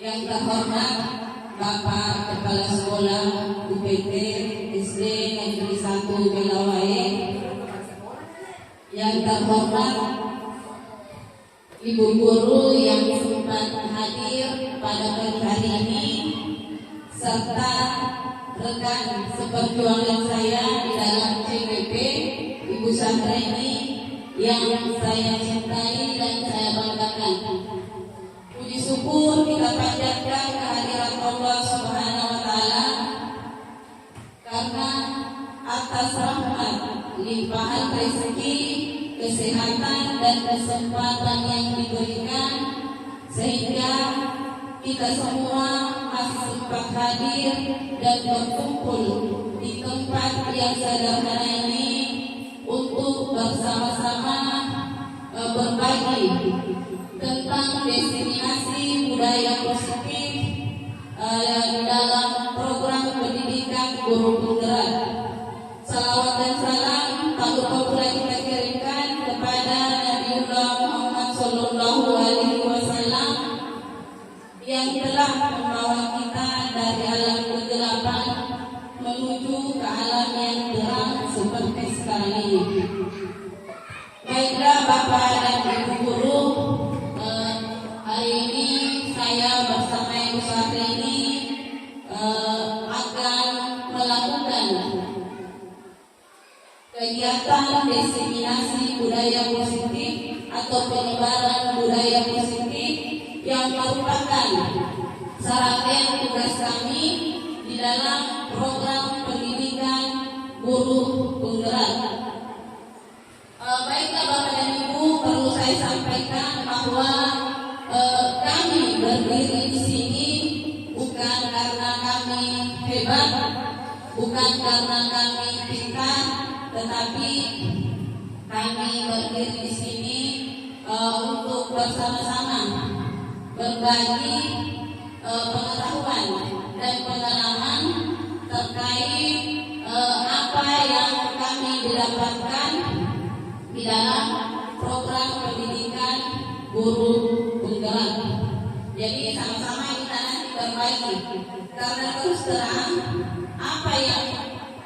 Yang terhormat Bapak Kepala Sekolah UPT SD Negeri 1 Belawae, yang terhormat Ibu Guru yang sempat hadir pada pagi hari ini, serta rekan seperjuangan saya di dalam CPP, Ibu Sandraini yang saya cintai dan saya banggakan. Puji syukur kita panjatkan kehadiran Allah Subhanahu wa Ta'ala karena atas rahmat, limpahan rezeki, kesehatan dan kesempatan yang diberikan, sehingga kita semua masih sempat hadir dan berkumpul di tempat yang sederhana ini untuk bersama-sama berbagi tentang diseminasi budaya positif dalam program pendidikan guru penggerak. Salawat dan salam tak lupa pula kita kirimkan kepada Nabiullah Muhammad Sallallahu Alaihi Wasallam yang telah membawa kita dari alam kegelapan menuju ke alam yang terang seperti sekarang ini. Baiklah Bapak dan Ibu Guru, hari ini saya bersama Ibu Sandraini akan melakukan kegiatan diseminasi budaya positif atau penyebaran budaya positif yang merupakan serangkaian tugas kami di dalam program pendidikan guru penggerak. Baiklah Bapak dan Ibu, perlu saya sampaikan bahwa kami berdiri di sini bukan karena kami hebat, bukan karena kami pintar, tetapi kami berdiri di sini untuk bersama-sama berbagi pengetahuan dan pengalaman terkait apa yang kami dapatkan di dalam program pendidikan guru penggerak. Jadi sama-sama kita nanti berbagi, karena terus terang apa yang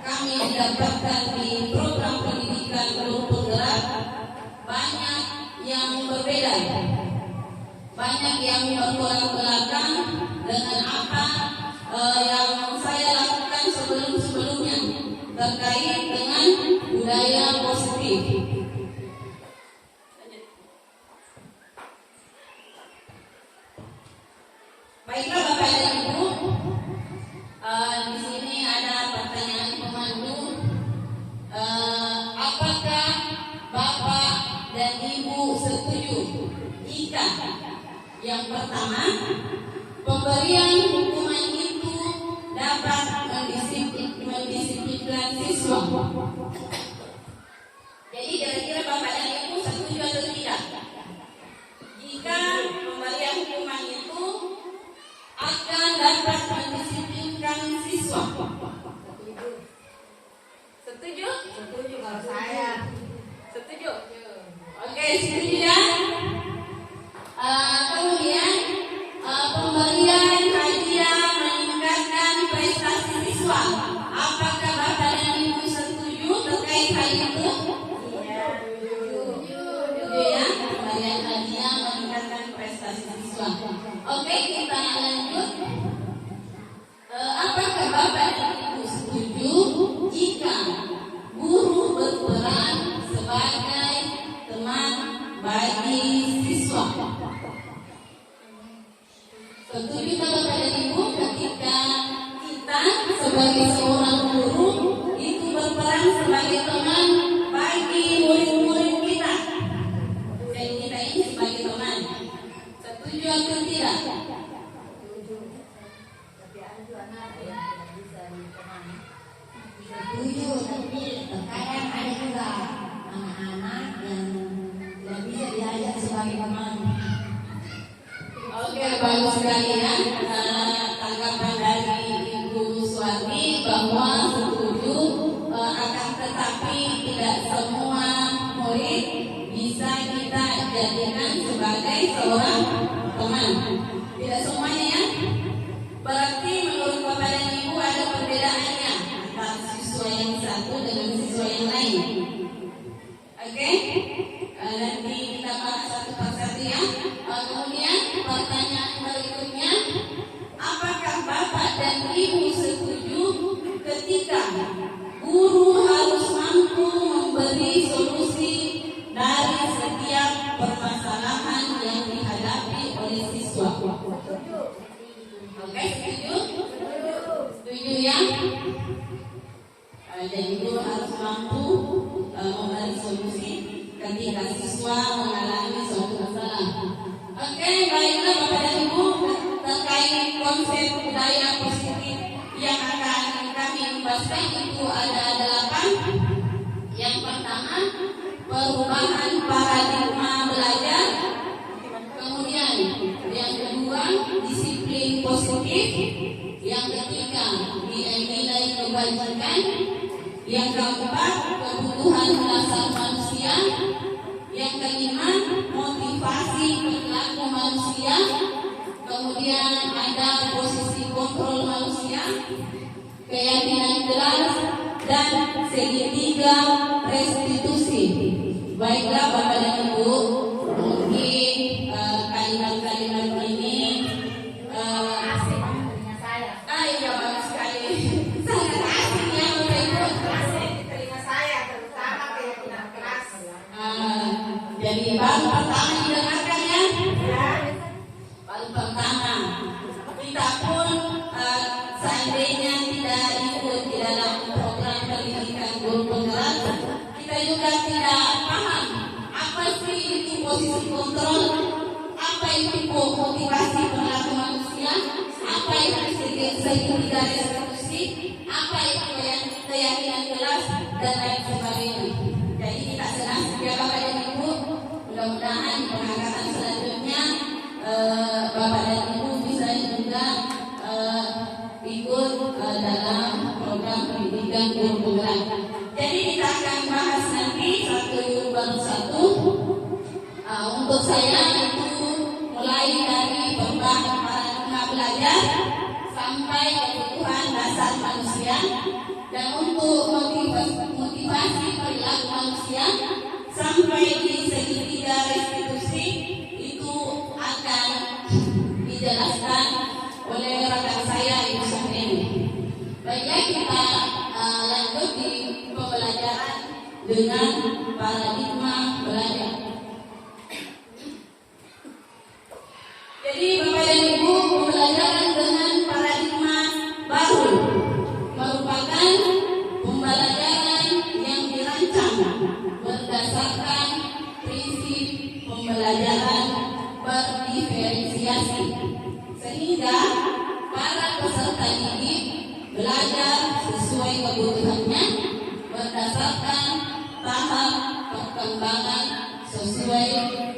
kami dapatkan di program pendidikan guru penggerak banyak yang berbeda, banyak yang bertolak belakang dengan apa yang saya lakukan sebelum-sebelumnya terkait dengan budaya positif. Baiklah Bapak dan Ibu, di sini ada pertanyaan pemandu. Apakah Bapak dan Ibu setuju jika yang pertama, pemberian hukuman itu dapat mendisiplinkan siswa? Jadi kira-kira Bapak dan Ibu setuju atau tidak jika pemberian hukuman itu akan dapat mendisiplinkan siswa? Setuju? Setuju kalau saya. Setuju? Oke, setuju ya. Kemudian pemberian hadiah meningkatkan prestasi siswa. Apakah Bapak dan Ibu setuju terkait hal itu? Iya, setuju ya. Pemberian hadiah Oke, kita lanjut. Apakah Bapak dan Ibu setuju jika guru berperan sebagai teman bagi siswa? Setuju Bapak dan Ibu ketika kita sebagai seorang guru itu berperan sebagai teman bagi murid-murid kita, dan kita ini sebagai teman. Setuju atau tidak? Setuju, tapi terkadang ada juga anak-anak yang tidak bisa diajak sebagai teman. Oke, bagus sekali ya. Tanggapan dari Ibu Suwardi bahwa setuju, akan tetapi tidak semua murid bisa kita jadikan sebagai seorang teman. Tidak semuanya ya. Berarti menurut Bapak dan Ibu ada perbedaannya antara siswa yang satu dengan siswa yang lain. Oke? Nanti kita bahas satu persatu ya. Kemudian pertanyaan berikutnya, apakah Bapak dan Ibu setuju ketika guru harus mampu memberi solusi dari setiap permasalahan yang dihadapi oleh siswa? Oke, setuju? Setuju ya? Jadi guru harus mampu memberi solusi ketika siswa mengalami suatu masalah. Oke, baiklah Bapak dan Ibu, terkait konsep budaya positif yang akan kami bahaskan itu ada 8. Yang pertama, perubahan paradigma belajar. Kemudian yang kedua, disiplin positif. Yang ketiga, nilai-nilai kebajikan. Yang keempat, kebutuhan dasar manusia. Yang kelima, motivasi perilaku manusia. Kemudian ada posisi kontrol manusia, keyakinan jelas, dan segitiga restitusi. Baiklah Bapak dan Ibu, mungkin kalimat-kalimat ini Asik telinga saya. iya bagus sekali. Sangat asik ya Bapak Ibu. Asik di telinga saya, terutama keyakinan keras. Jadi baru pertama didengarkan ya. Baru pertama. Kita pun seandainya tidak ikut di dalam program pendidikan guru penggerak, kita juga tidak paham apa sih itu posisi kontrol, apa itu motivasi perilaku manusia, apa itu segitiga restitusi, apa itu keyakinan jelas, dan lain sebagainya. Jadi kita senang ya Bapak dan Ibu, mudah-mudahan di pengangkatan selanjutnya Bapak dan Ibu bisa juga ikut dalam program pendidikan guru penggerak. Jadi kita akan bahas nanti satu baru satu. Untuk saya itu mulai dari perubahan paradigma belajar sampai kebutuhan dasar manusia, dan untuk motivasi perilaku manusia sampai di segitiga restitusi itu akan dijelaskan oleh rekan saya Ibu Syahrini. Baiklah, kita lanjut di pembelajaran dengan paradigma belajar. Jadi Bapak dan Ibu, pembelajaran dengan paradigma baru merupakan pembelajaran yang dirancang berdasarkan prinsip pembelajaran berdiferensiasi, sehingga para peserta didik belajar sesuai kebutuhannya berdasarkan tahap perkembangan sesuai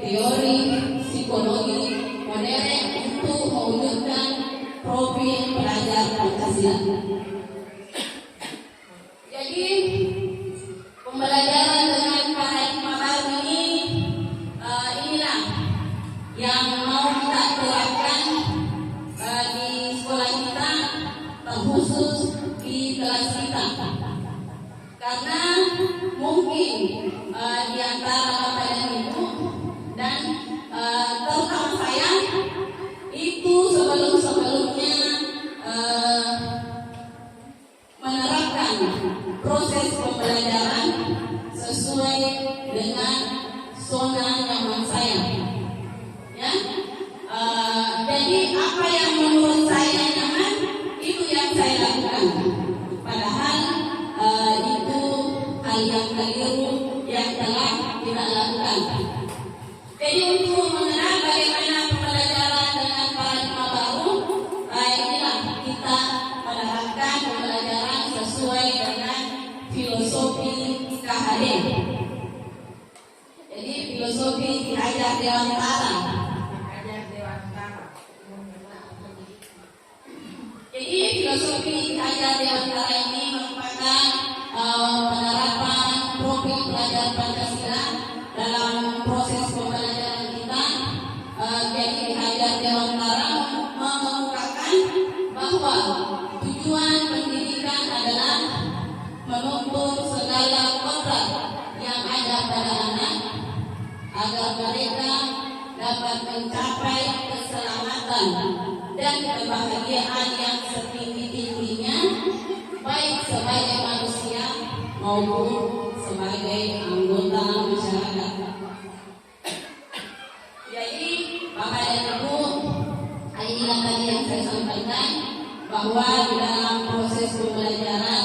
teori psikologi modern untuk mewujudkan profil pelajar Pancasila. Jadi pembelajaran dengan paradigma baru ini inilah yang mau kita terapkan di sekolah kita, terkhusus di kelas kita. Karena mungkin di antara Bapak dan Ibu dan terutama saya itu filosofi ajar Dewantara ini merupakan penerapan profil pelajar Pancasila dalam proses pembelajaran kita. Jadi ajar Dewantara mengemukakan bahwa tujuan pendidikan adalah menuntut segala kodrat yang ada pada anak agar mereka dapat mencapai keselamatan dan kebahagiaan yang setinggi-tingginya, baik sebagai manusia maupun sebagai anggota masyarakat. Jadi Bapak dan Ibu, inilah tadi yang saya sampaikan, bahwa di dalam proses pembelajaran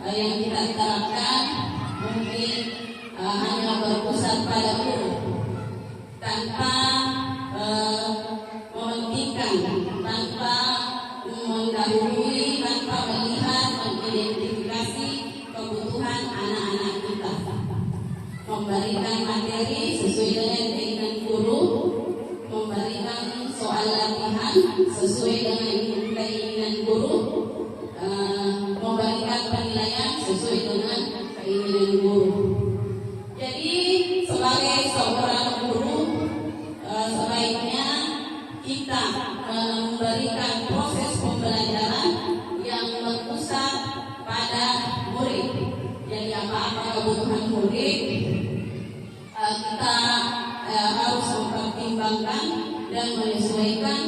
yang kita terapkan mungkin hanya berpusat pada guru tanpa mementingkan, tanpa mendahului, tanpa melihat, mengidentifikasi kebutuhan anak-anak kita, memberikan materi sesuai dengan keinginan guru, memberikan soal latihan sesuai dengan keinginan guru, memberikan penilaian sesuai dengan keinginan guru. Jadi sebagai seorang guru, sebaiknya kita memberikan proses pembelajaran yang berpusat pada murid. Jadi apa-apa kebutuhan murid kita harus mempertimbangkan dan menyesuaikan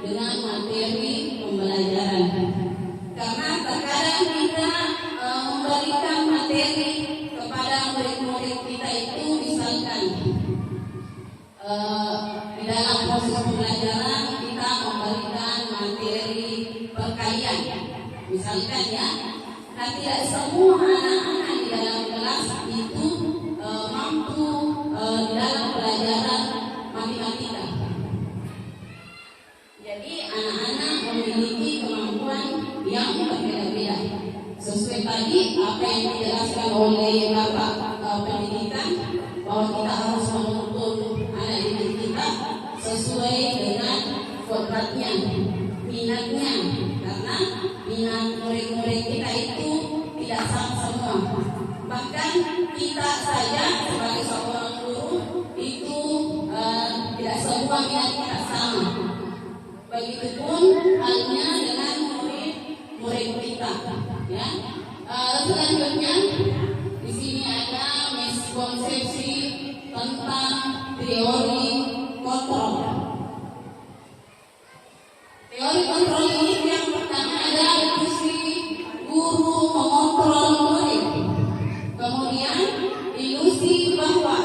dengan materi pembelajaran. Karena terkadang kita memberikan materi kepada murid-murid kita itu, misalkan di dalam proses pembelajaran kita memberikan materi perkalian, misalkan ya. Nah, tidak semua anak-anak di dalam kelas itu mampu di dalam pelajaran matematika. Jadi anak-anak memiliki kemampuan yang berbeda-beda. Sesuai tadi apa yang dijelaskan oleh Bapak Pendidikan, bahwa kita harus menuntut anak didik kita sesuai dengan kodratnya, minatnya, karena minat murid-murid kita itu tidak sama semua. Bahkan kita saja sebagai seorang guru itu tidak semua minat kita sama. Begitupun halnya dengan murid kita. Ya. Selanjutnya di sini ada miskonsepsi tentang teori kontrol. Teori kontrol ini yang pertama ada ilusi guru mengontrol murid. Kemudian ilusi bahwa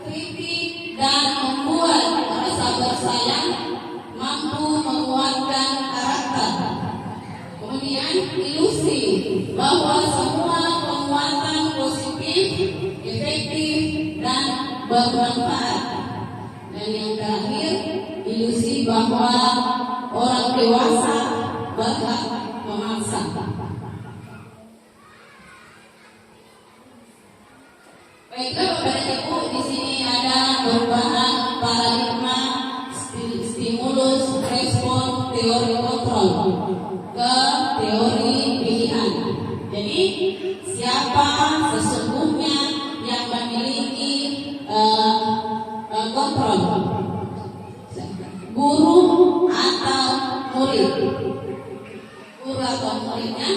kritik dan membuat rasa bersayang mampu menguatkan karakter. Kemudian ilusi bahwa semua penguatan positif, efektif, dan bermanfaat. Dan yang terakhir, ilusi bahwa orang dewasa berhak memaksa. Baiklah Bapak dan Ibu, di sini ada perubahan paradigma stimulus respon teori kontrol ke teori pilihan. Jadi siapa sesungguhnya yang memiliki kontrol? Guru atau murid? Guru atau muridnya?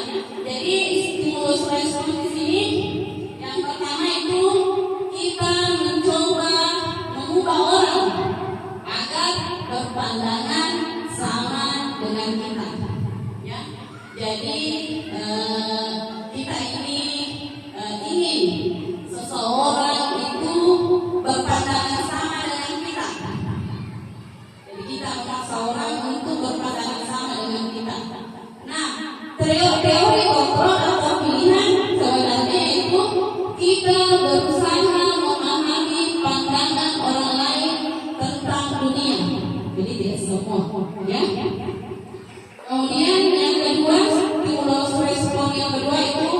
Jadi stimulus respon di sini yang pertama itu kita mencoba mengubah orang agar berpandangan sama dengan kita. Ya, jadi kita ini ingin seseorang itu berpandangan sama dengan kita. Jadi kita memaksa orang untuk berpandangan sama dengan kita. Nah, teori kontrol atau pilihan sebenarnya itu kita berusaha memahami pandangan orang lain tentang dunia. Jadi tidak semua, ya. Kemudian yang kedua, stimulus respon yang kedua itu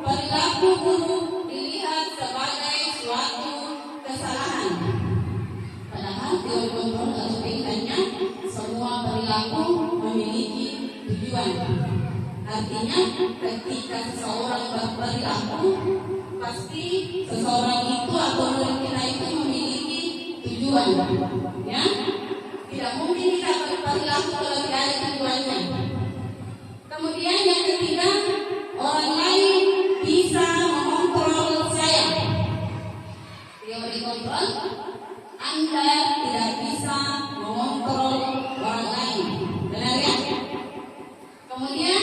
perilaku guru dilihat sebagai suatu kesalahan. Padahal teori kontrol atau pilihannya semua perilaku memiliki tujuan. Artinya ketika seseorang berperilaku, pasti seseorang itu atau murid kita itu memiliki tujuan, ya. Tidak mungkin kita berperilaku kalau tidak ada tujuannya. Kemudian yang ketiga, orang lain bisa mengontrol saya. Teori kontrol, Anda tidak bisa mengontrol orang lain. Benar ya? Kemudian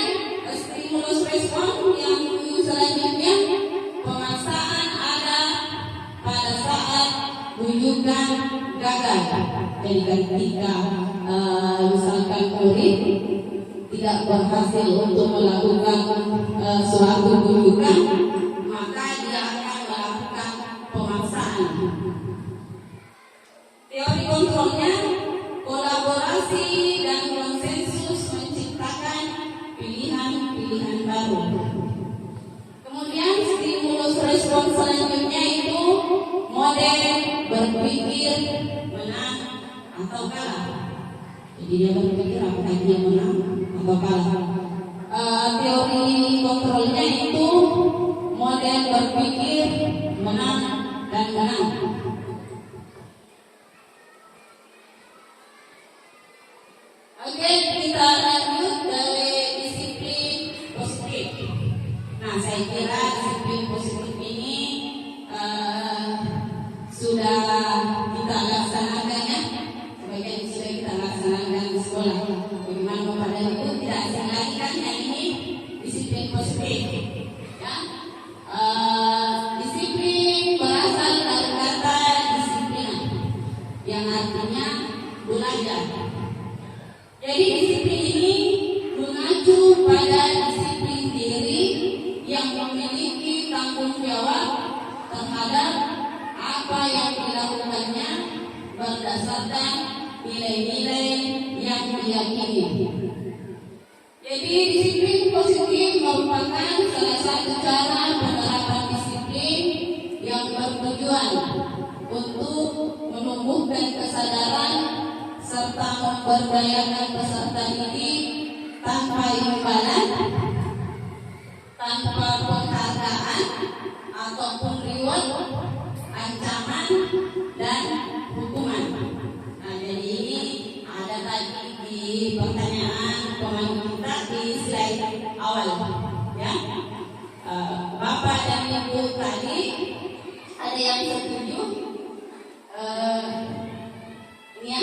stimulus respon yang selanjutnya, pemaksaan ada pada saat rujukan gagal. Jadi ketika misalkan murid tidak berhasil untuk melakukan suatu rujukan, maka dia akan melakukan pemaksaan. Teori kontrolnya, kolaborasi dan konsensus menciptakan pilihan-pilihan baru. Kemudian stimulus respon selanjutnya itu model berpikir menang atau kalah. Jadi dia berpikir apakah dia menang atau kalah. Teori kontrolnya itu model berpikir menang dan menang. Oke, kita lanjut dari disiplin positif. Nah, saya kira disiplin positif ini sudah kita laksanakan ya. Sebagian sudah kita laksanakan di sekolah. Bagaimana Bapak dan Ibu tidak asing lagi kan yang ini disiplin positif. Ya. Disiplin berasal dari kata disiplin yang artinya belajar. Jadi disiplin ini mengacu pada disiplin diri yang memiliki tanggung jawab terhadap apa yang dilakukannya berdasarkan nilai-nilai yang diyakini. Jadi disiplin positif merupakan salah satu cara penerapan disiplin yang bertujuan untuk menumbuhkan kesadaran serta memberdayakan peserta didik tanpa imbalan, tanpa penghargaan ataupun reward, ancaman dan hukuman. Nah, jadi ini ada tadi di pertanyaan pemain kita di slide awal, ya. Bapak dan Ibu tadi ada yang setuju? Ini ya.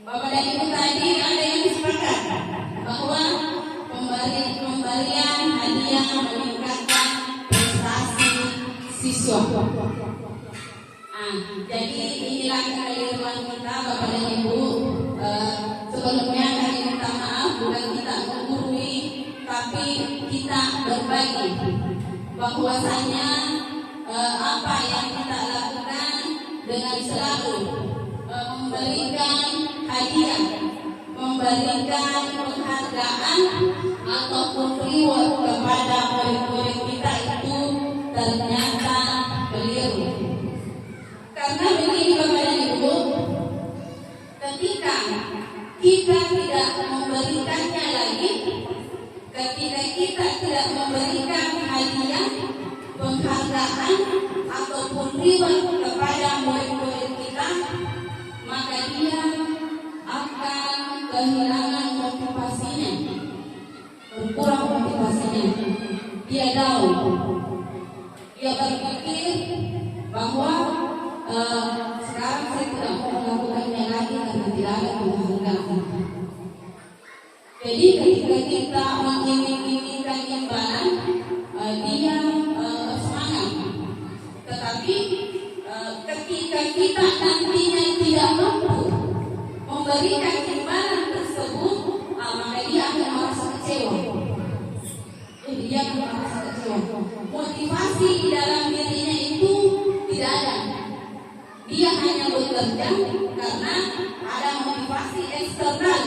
Bapak dan Ibu tadi ada yang sepakat bahwa pemberian hadiah meningkatkan prestasi siswa. Jadi inilah kekeliruan kita Bapak dan Ibu. Sebelumnya kami minta maaf, bukan kita menggurui, tapi kita berbagi bahwasanya apa yang kita lakukan dengan selalu memberikan hadiah, memberikan penghargaan ataupun reward kepada murid-murid kita itu ternyata keliru. Karena begini Bapak dan Ibu, ketika kita tidak memberikannya lagi, ketika kita tidak memberikan hadiah, penghargaan ataupun reward kepada murid-murid kita, maka dia akan kehilangan motivasinya, berkurang motivasinya. Dia down, dia berpikir bahwa sekarang saya tidak mau melakukannya lagi karena tidak ada penghargaan. Jadi ketika kita mengiming-imingkan imbalan, dia semangat. Tetapi ketika kita nantinya tidak mampu memberikan imbalan tersebut, maka dia akan merasa kecewa. Jadi dia akan merasa kecewa. Motivasi di dalam dirinya itu tidak ada. Dia hanya bekerja karena ada motivasi eksternal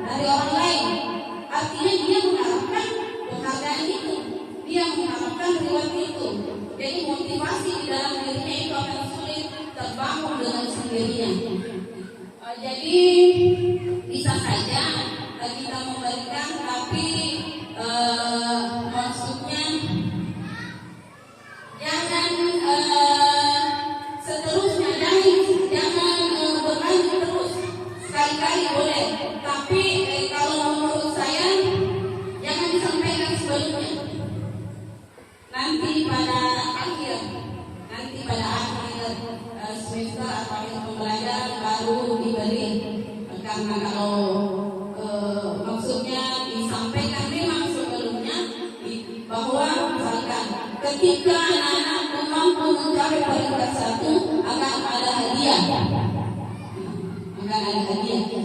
dari orang lain. Artinya dia mengharapkan penghargaan itu, dia mengharapkan reward itu. Jadi motivasi di dalam dirinya itu akan sulit terbangun dengan sendirinya. Jadi bisa saja kita memberi semester atau pembelajaran baru diberi, karena kalau maksudnya disampaikan memang sebelumnya bahwa misalkan ketika anak-anak mampu mencapai peringkat 1 akan ada hadiah.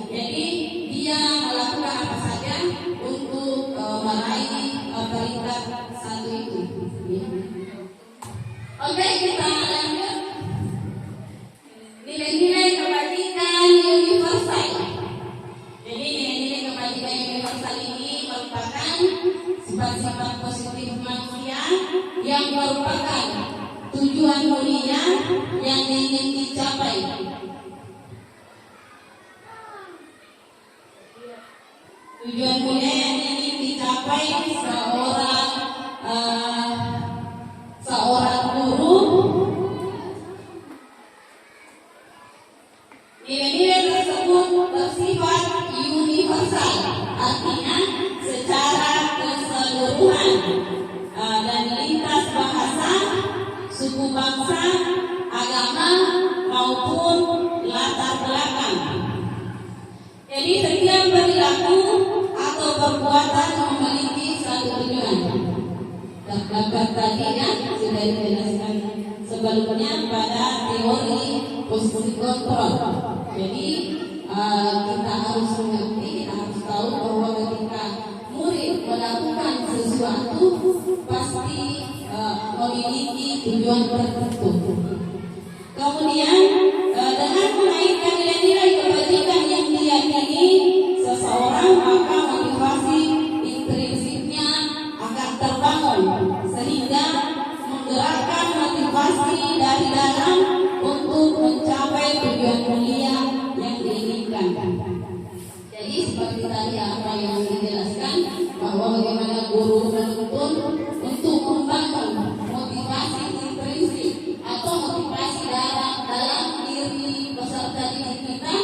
Jadi dia melakukan apa saja untuk meraih peringkat 1 itu. Oke, kita lanjut. Nilai-nilai kebajikan universal. Jadi nilai-nilai kebajikan universal ini merupakan sifat-sifat positif manusia yang merupakan tujuan mulia yang ingin dicapai. Tujuan mulia yang ingin dicapai seorang guru. Nilai-nilai tersebut bersifat universal, artinya secara keseluruhan dan lintas bahasa, suku bangsa, agama maupun latar belakang. Jadi setiap perilaku atau perbuatan memiliki satu tujuan. Terdapat tadi kan sudah dijelaskan sebelumnya pada teori posisi kontrol. Jadi kita harus mengerti, kita harus tahu bahwa ketika murid melakukan sesuatu pasti memiliki tujuan tertentu. Kemudian dengan menaikkan nilai-nilai kebajikan yang diyakini seseorang, maka motivasi intrinsiknya akan terbangun sehingga menggerakkan motivasi dari dalam untuk mencapai tujuan mulia yang diinginkan. Jadi seperti tadi apa yang dijelaskan bahwa bagaimana guru menuntun untuk membangun motivasi intrinsik atau motivasi dalam diri peserta didik kita,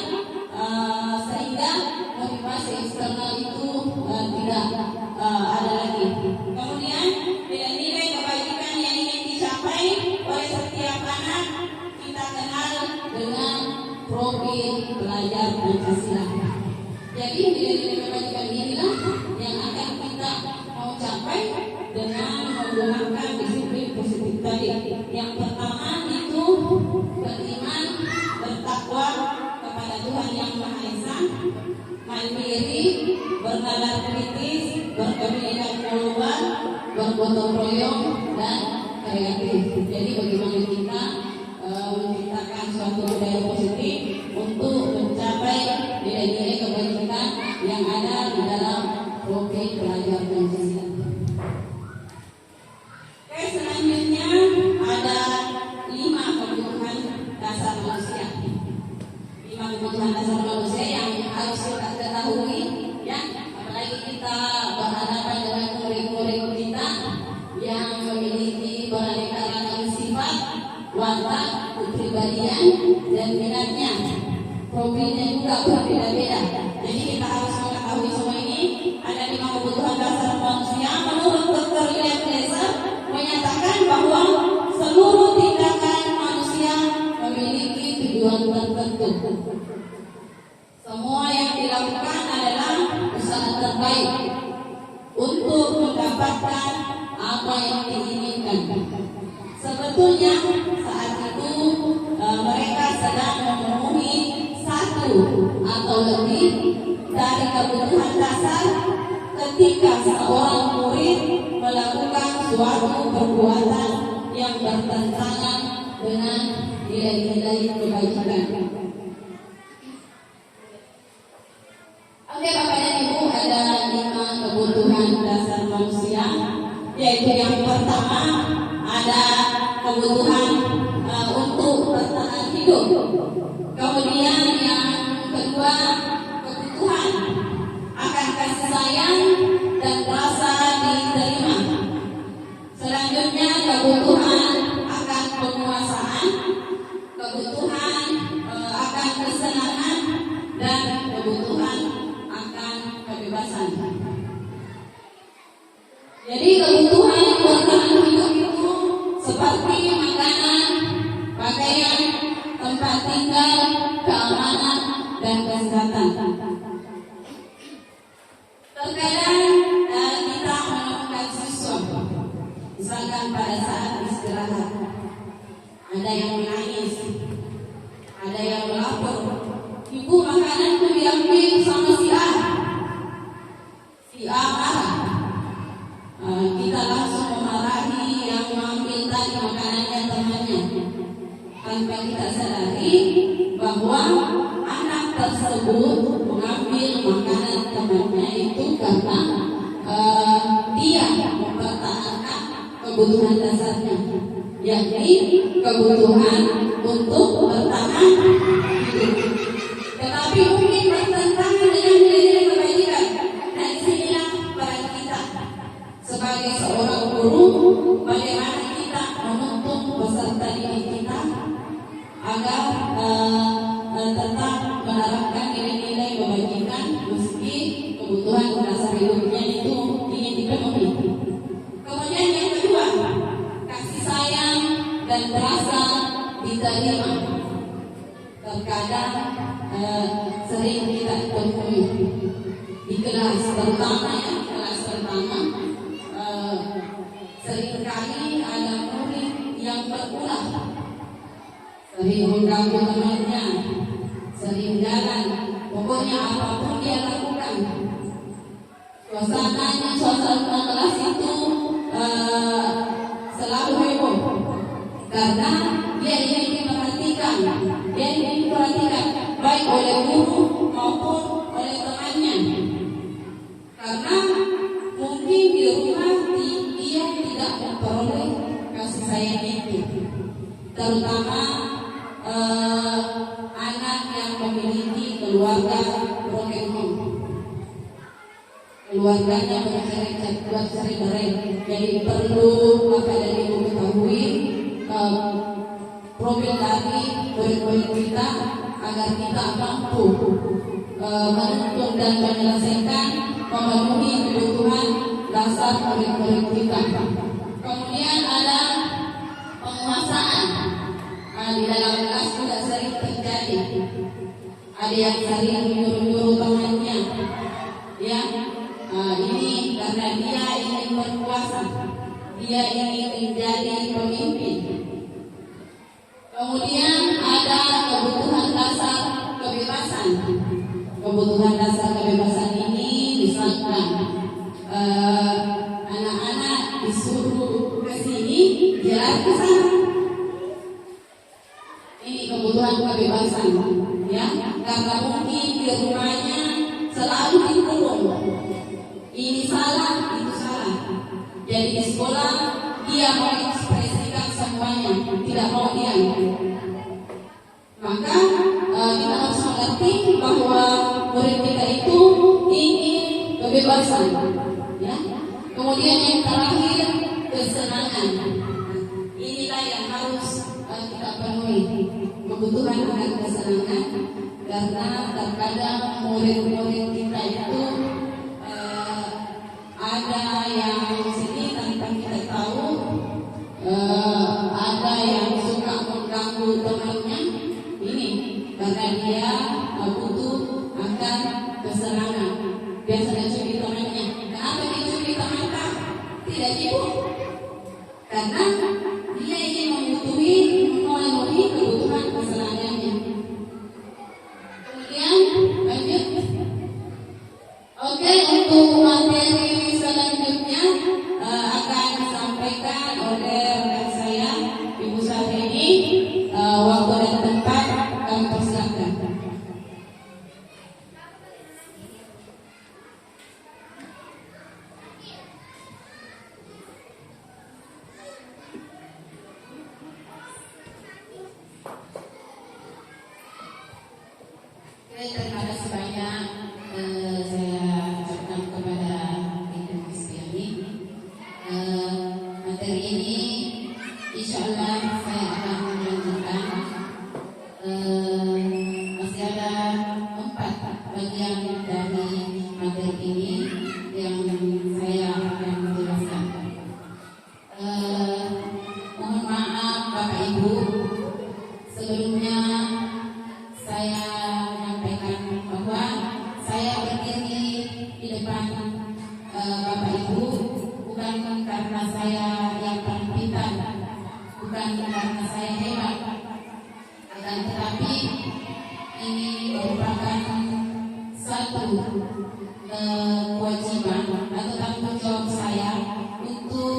sehingga motivasi eksternal itu tidak ada lagi. Kemudian nilai-nilai kebajikan yang ingin dicapai oleh setiap anak kita kenal dengan profil pelajar Pancasila. Jadi nilai-nilai kebajikan inilah yang akan kita mau capai dengan menggunakan disiplin positif tadi. Yang pertama itu beriman, bertakwa kepada Tuhan Yang Maha Esa, mandiri, bernalar kritis, berkepentingan global, bergotong royong, dan kreatif. Jadi bagaimana kita menciptakan suatu budaya positif untuk mencapai nilai-nilai kebajikan yang ada di dalam profil pelajar Pancasila. Oke, selanjutnya ada 5 kebutuhan dasar manusia. 5 kebutuhan dasar manusia yang harus kita ketahui, ya, apalagi kita berhadapan dengan murid-murid kita yang memiliki beraneka ragam sifat, watak, kepribadian, dan minatnya. Profilnya juga berbeda-beda. Jadi kita harus mengetahui semua ini. Ada 5 kebutuhan dasar manusia. Menurut Dr. William Glasser menyatakan bahwa seluruh tindakan manusia memiliki tujuan tertentu. Semua yang dilakukan adalah usaha terbaik untuk mendapatkan apa yang diinginkan. Sebetulnya saat itu mereka sedang memenuhi 1 atau lebih dari kebutuhan dasar ketika seorang murid melakukan suatu perbuatan yang bertentangan dengan nilai-nilai kebajikan. Oke, Bapak dan Ibu, ada 5 kebutuhan dasar manusia, yaitu yang pertama ada kebutuhan untuk bertahan hidup. Kemudian yang kedua, kebutuhan akan kasih sayang dan rasa diterima. Selanjutnya kebutuhan akan penguasaan, kebutuhan akan kesenangan, dan kebutuhan akan kebebasan. Jadi kebutuhan bertahan hidup itu seperti makanan, pakaian, tempat tinggal, keamanan, dan kesehatan. Terkadang kita menemukan siswa, misalkan pada saat istirahat, ada yang menangis, ada yang melapor, ibu makananku diambil sama si A. Si A marah. Kita langsung memarahi yang mengambil tadi makanannya temannya, tanpa kita sadari bahwa anak tersebut mengambil makanan temannya itu karena dia mempertahankan kebutuhan dasarnya, yakni kebutuhan untuk bertahan hidup. Tetapi mungkin bertentangan dengan nilai-nilai kebajikan. Nah, disinilah peran kita sebagai seorang guru, bagaimana kita menuntun peserta didik kita agar tetap menerapkan nilai-nilai kebajikan meski kebutuhan dasar hidupnya itu ingin dipenuhi. Kemudian yang kedua, kasih sayang dan rasa diterima. Terkadang sering kita temui di kelas pertama, seringkali ada murid yang berulah, sering mengganggu temannya, sering jalan, pokoknya apapun dia lakukan. Suasana kelas itu selalu heboh karena dia ingin diperhatikan, baik oleh guru maupun oleh temannya. Karena mungkin di rumah dia tidak memperoleh kasih sayang itu, terutama anak yang memiliki keluarga broken home, keluarganya bercerai-berai. Jadi perlu Bapak dan Ibu ketahui profil dari murid-murid kita agar kita mampu menuntun dan menyelesaikan memenuhi kebutuhan dasar murid-murid kita. Kemudian ada penguasaan. Di dalam kelas juga sering terjadi. Ada yang sering menyuruh-nyuruh temannya, ya. Ini karena dia ingin berkuasa, dia ingin menjadi pemimpin. Kemudian ada kebutuhan dasar kebebasan. Kebutuhan dasar kebebasan ini misalkan anak-anak disuruh ke sini, jalan ke sana. Ini kebutuhan kebebasan, ya. Karena mungkin di rumahnya selalu dikurung. Ini salah, itu salah. Jadi di sekolah dia mau ekspresikan semuanya, tidak mau diam. Maka kita harus mengerti bahwa murid kita itu ingin kebebasan, ya. Kemudian yang terakhir, kesenangan. Inilah yang harus kita penuhi, kebutuhan akan kesenangan. Karena terkadang murid-murid kita itu ada yang sini tanpa kita tahu, ada yang suka mengganggu temannya. Ini karena dia butuh akan kesenangan. Biasanya curi temannya. Kenapa dia curi temannya? Tidak ibu. Karena dia ingin memenuhi kebutuhan kesenangannya. Kemudian lanjut. Oke, untuk materi selanjutnya akan disampaikan oleh rekan saya, Ibu Syahrini. Waktu dan tempat kami persilakan. Terima kasih banyak. Saya ucapkan kepada Ibu Kristiani. Materi ini insya Allah saya akan melanjutkan. Masih ada 4 bagian dari materi ini yang saya akan menjelaskan. Mohon maaf Bapak Ibu, sebelumnya bukan karena saya hebat, akan tetapi ini merupakan suatu kewajiban atau tanggung jawab saya untuk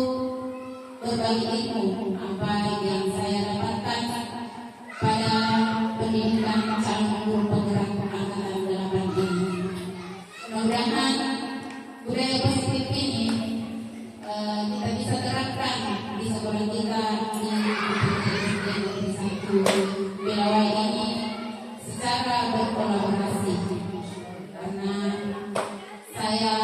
berbagi ilmu apa yang saya dapatkan pada pendidikan calon guru penggerak angkatan 8 ini. Mudah-mudahan budaya positif ini kita bisa terapkan di sekolah kita di Negeri 1 Belawai ini secara berkolaborasi, karena saya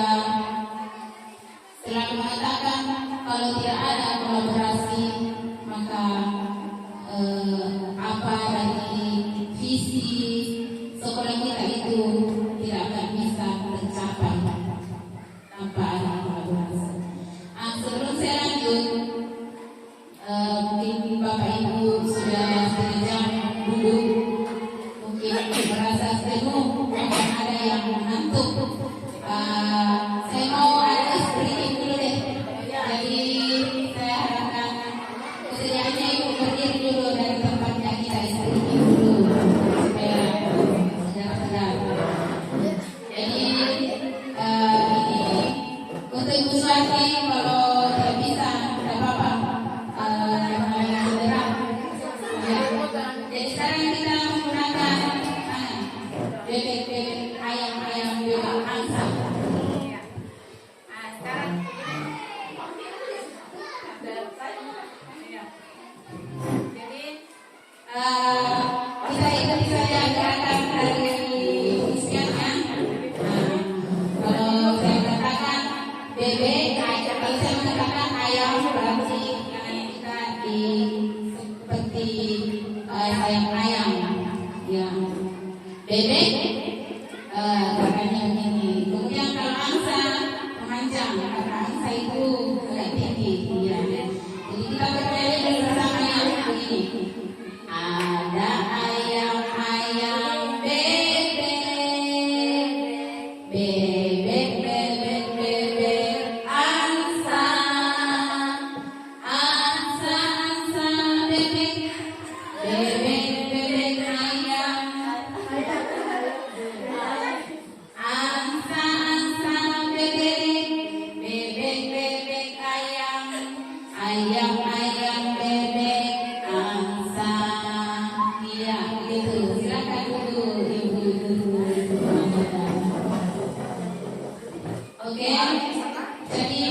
selalu mengatakan kalau tidak ada kolaborasi maka apa dari visi sekolah kita itu tidak akan bisa tercapai tanpa ada kolaborasi. Sebelum saya lanjut, mungkin Bapak Ibu sudah sengaja duduk, mungkin merasa jenuh, mungkin ada yang mengantuk. Saya mau ada sedikit dulu deh. Jadi saya harapkan kesediaannya Ibu berdiri dulu dari tempatnya, kita istirahat dulu supaya segar-segar. Jadi ini untuk Ibu Suwati, kalau tidak bisa tidak apa-apa, karena cedera. Ya. Jadi sekarang kita menggunakan bebek ayam-ayam bebek angsa. Kita ikuti saja gerakan dari isiannya. Kalau saya katakan bebek, kalau saya mengatakan ayam, berarti kita di seperti ayam-ayam. Ya, bebek gerakannya begini. Kemudian kalau angsa memanjang, karena angsa itu agak tinggi. Ya. Jadi kita berkeliling bersama yang begini. Ada ayam-ayam bebek, bebek, bebek, bebek, angsa, angsa, angsa, bebek, bebek, bebek, ayam, angsa, angsa, bebek, bebek, bebek, ayam, ayam, ayam, bebek, angsa. Iya, gitu. Silakan dulu, ibu-ibu. Oke, jadi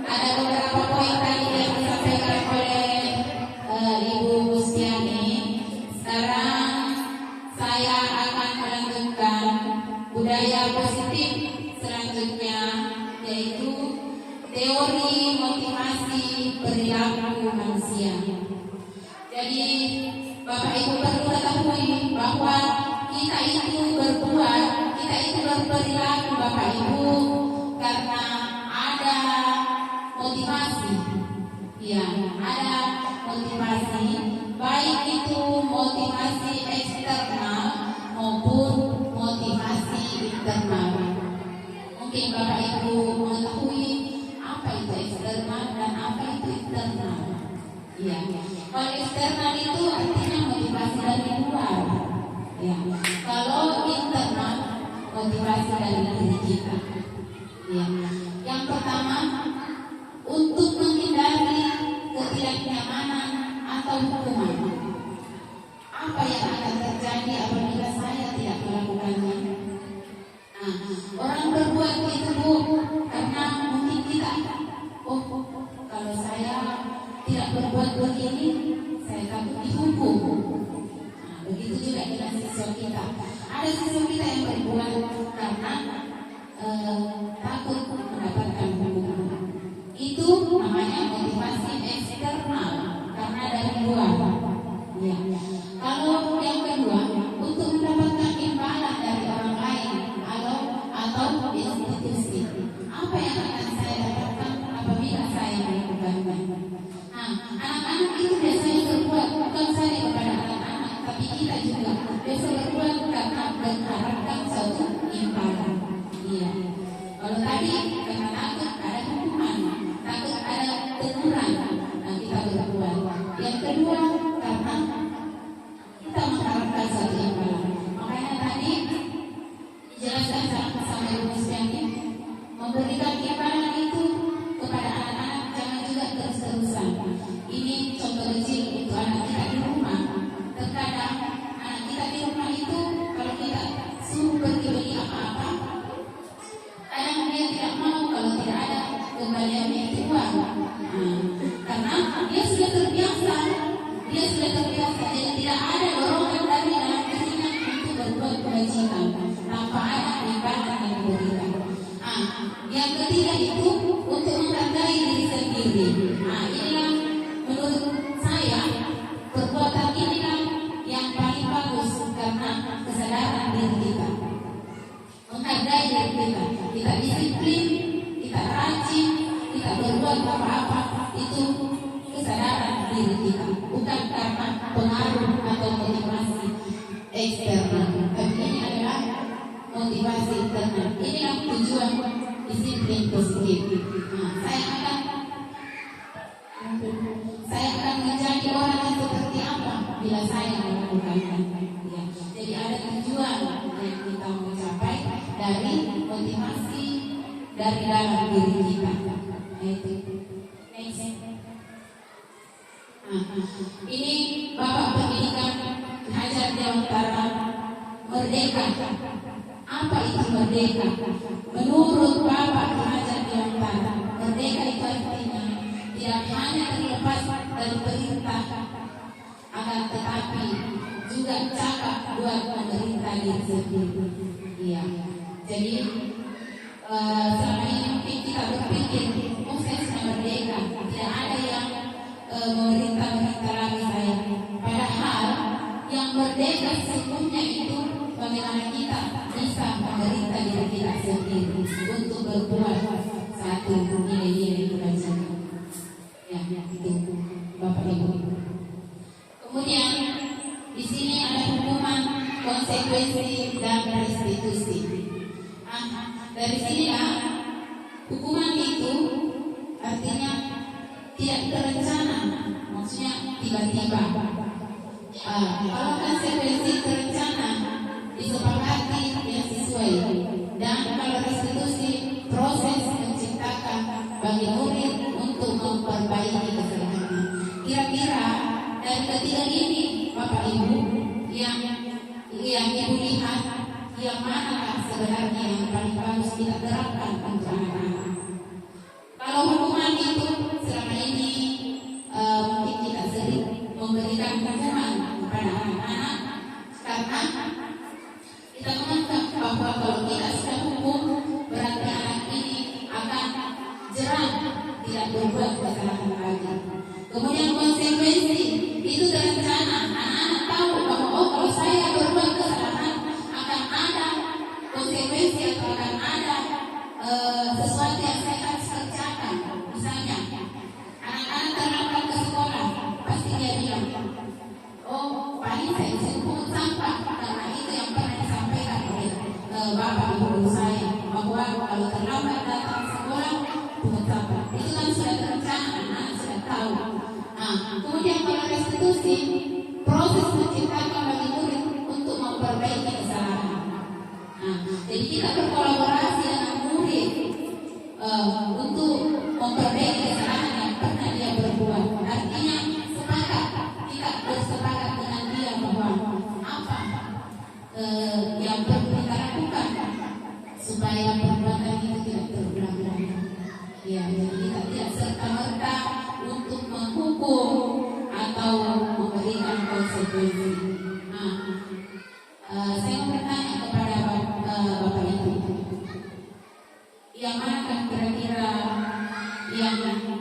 ada beberapa poin tadi yang disampaikan oleh Ibu Mustiani. Sekarang saya akan melanjutkan budaya positif selanjutnya, yaitu teori motivasi perilaku manusia. Jadi Bapak Ibu perlu ketahui bahwa kita itu berbuat, kita itu berperilaku Bapak Ibu karena ada motivasi. Ya, ada motivasi, baik itu motivasi eksternal maupun motivasi internal. Mungkin Bapak Ibu mengetahui apa itu eksternal dan apa itu internal. Ya, kalau eksternal itu artinya motivasi dari luar. Ya, kalau internal motivasi dari diri kita. Ya, yang pertama untuk menghindari ketidaknyamanan atau hukuman. Apa yang akan terjadi apabila saya tidak melakukannya? Orang berbuat itu karena mungkin kita, kalau saya tidak berbuat begini, saya takut dihukum. Begitu juga dengan siswa kita. Ada siswa kita yang berbuat karena takut mendapatkan hukuman. Itu namanya motivasi eksternal, karena dari luar. Ya. Kalau yang kedua, untuk mendapatkan imbalan dari orang lain atau institusi, apa yang akan saya dapatkan apabila saya melakukannya? Anak-anak itu biasanya berbuat bukan saja kepada anak-anak, tapi kita juga biasa berbuat karena mengharapkan suatu imbalan. Iya. Kalau karena kesadaran diri kita, menghargai diri kita, kita disiplin, kita rajin, kita berbuat apa-apa itu kesadaran diri kita, bukan karena pengaruh atau motivasi eksternal. Tapi ini adalah motivasi internal. Inilah tujuan disiplin positif. Saya akan menjadi orang yang seperti apa bila saya melakukannya. Ya. Jadi ada tujuan yang kita mau capai dari motivasi dari dalam diri kita. Itu. Next. Ini Bapak Pendidikan Hajar Dewantara Merdeka. Apa itu merdeka? Menurut Bapak Hajar Dewantara, merdeka itu artinya tidak hanya terlepas dari perintah, akan tetapi juga cakap buat pemerintah diri sendiri. Iya. Jadi selama ini mungkin kita berpikir, oh saya sudah merdeka, tidak ada yang memerintah lagi saya. Padahal yang merdeka sesungguhnya itu bagaimana kita bisa memerintah diri kita sendiri untuk berbuat satu nilai-nilai kebajikan. Ya, itu Bapak Ibu. Kemudian di sini ada hukuman, konsekuensi dan restitusi. Dari sinilah hukuman itu artinya tidak terencana, maksudnya tiba-tiba. Kalau konsekuensi terencana disepakati yang sesuai, dan kalau restitusi proses menciptakan bagi murid untuk memperbaiki kesalahan. Kira-kira dari ketiga ini Bapak Ibu yang Ibu lihat yang mana sebenarnya yang paling bagus kita terapkan untuk anak-anak. Kalau hukuman itu selama ini mungkin kita sering memberikan hukuman kepada anak-anak karena kita menganggap bahwa kalau kita sudah hukum berarti anak ini akan jerah, tidak berbuat kesalahan lagi. Kemudian konsekuensi itu terencana, anak-anak tahu bahwa oh kalau saya berbuat kesalahan akan ada konsekuensi atau akan ada sesuatu yang saya harus kerjakan. Misalnya anak-anak terlambat ke sekolah, pasti dia bilang, oh paling saya bisa pungut sampah, karena itu yang pernah disampaikan oleh bapak ibu saya bahwa kalau terlambat datang ke sekolah pungut sampah. Itu kan sudah terencana, anak sudah tahu. Kemudian kalau restitusi, proses menciptakan bagi murid untuk memperbaiki kesalahan. Jadi kita berkolaborasi dengan murid untuk memperbaiki kesalahan yang pernah dia berbuat. Artinya sepakat, kita bersepakat dengan dia bahwa apa yang perlu kita lakukan supaya perbuatan itu tidak terulang lagi. Ya, jadi kita tidak serta-merta untuk menghukum atau memberikan konsekuensi. Saya mau bertanya kepada Bapak Ibu, yang mana kira-kira yang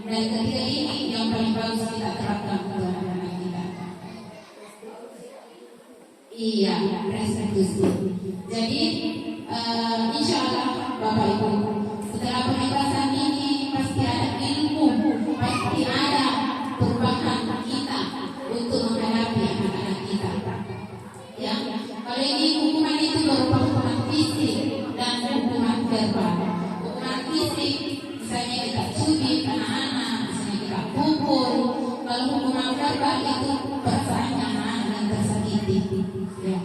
dari ketiga ini yang paling bagus kita terapkan untuk anak-anak kita? Iya, restitusi. Jadi insya Allah Bapak Ibu, setelah pembebasan ini pasti ada ilmu, pasti ada perubahan kita untuk menghadapi anak-anak kita. Ya, kalau ini hukuman itu berupa hukuman fisik dan hukuman verbal. Hukuman fisik, misalnya kita cubit anak-anak, misalnya kita pukul. Kalau hukuman verbal itu perasaannya anak-anak yang tersakiti. Ya,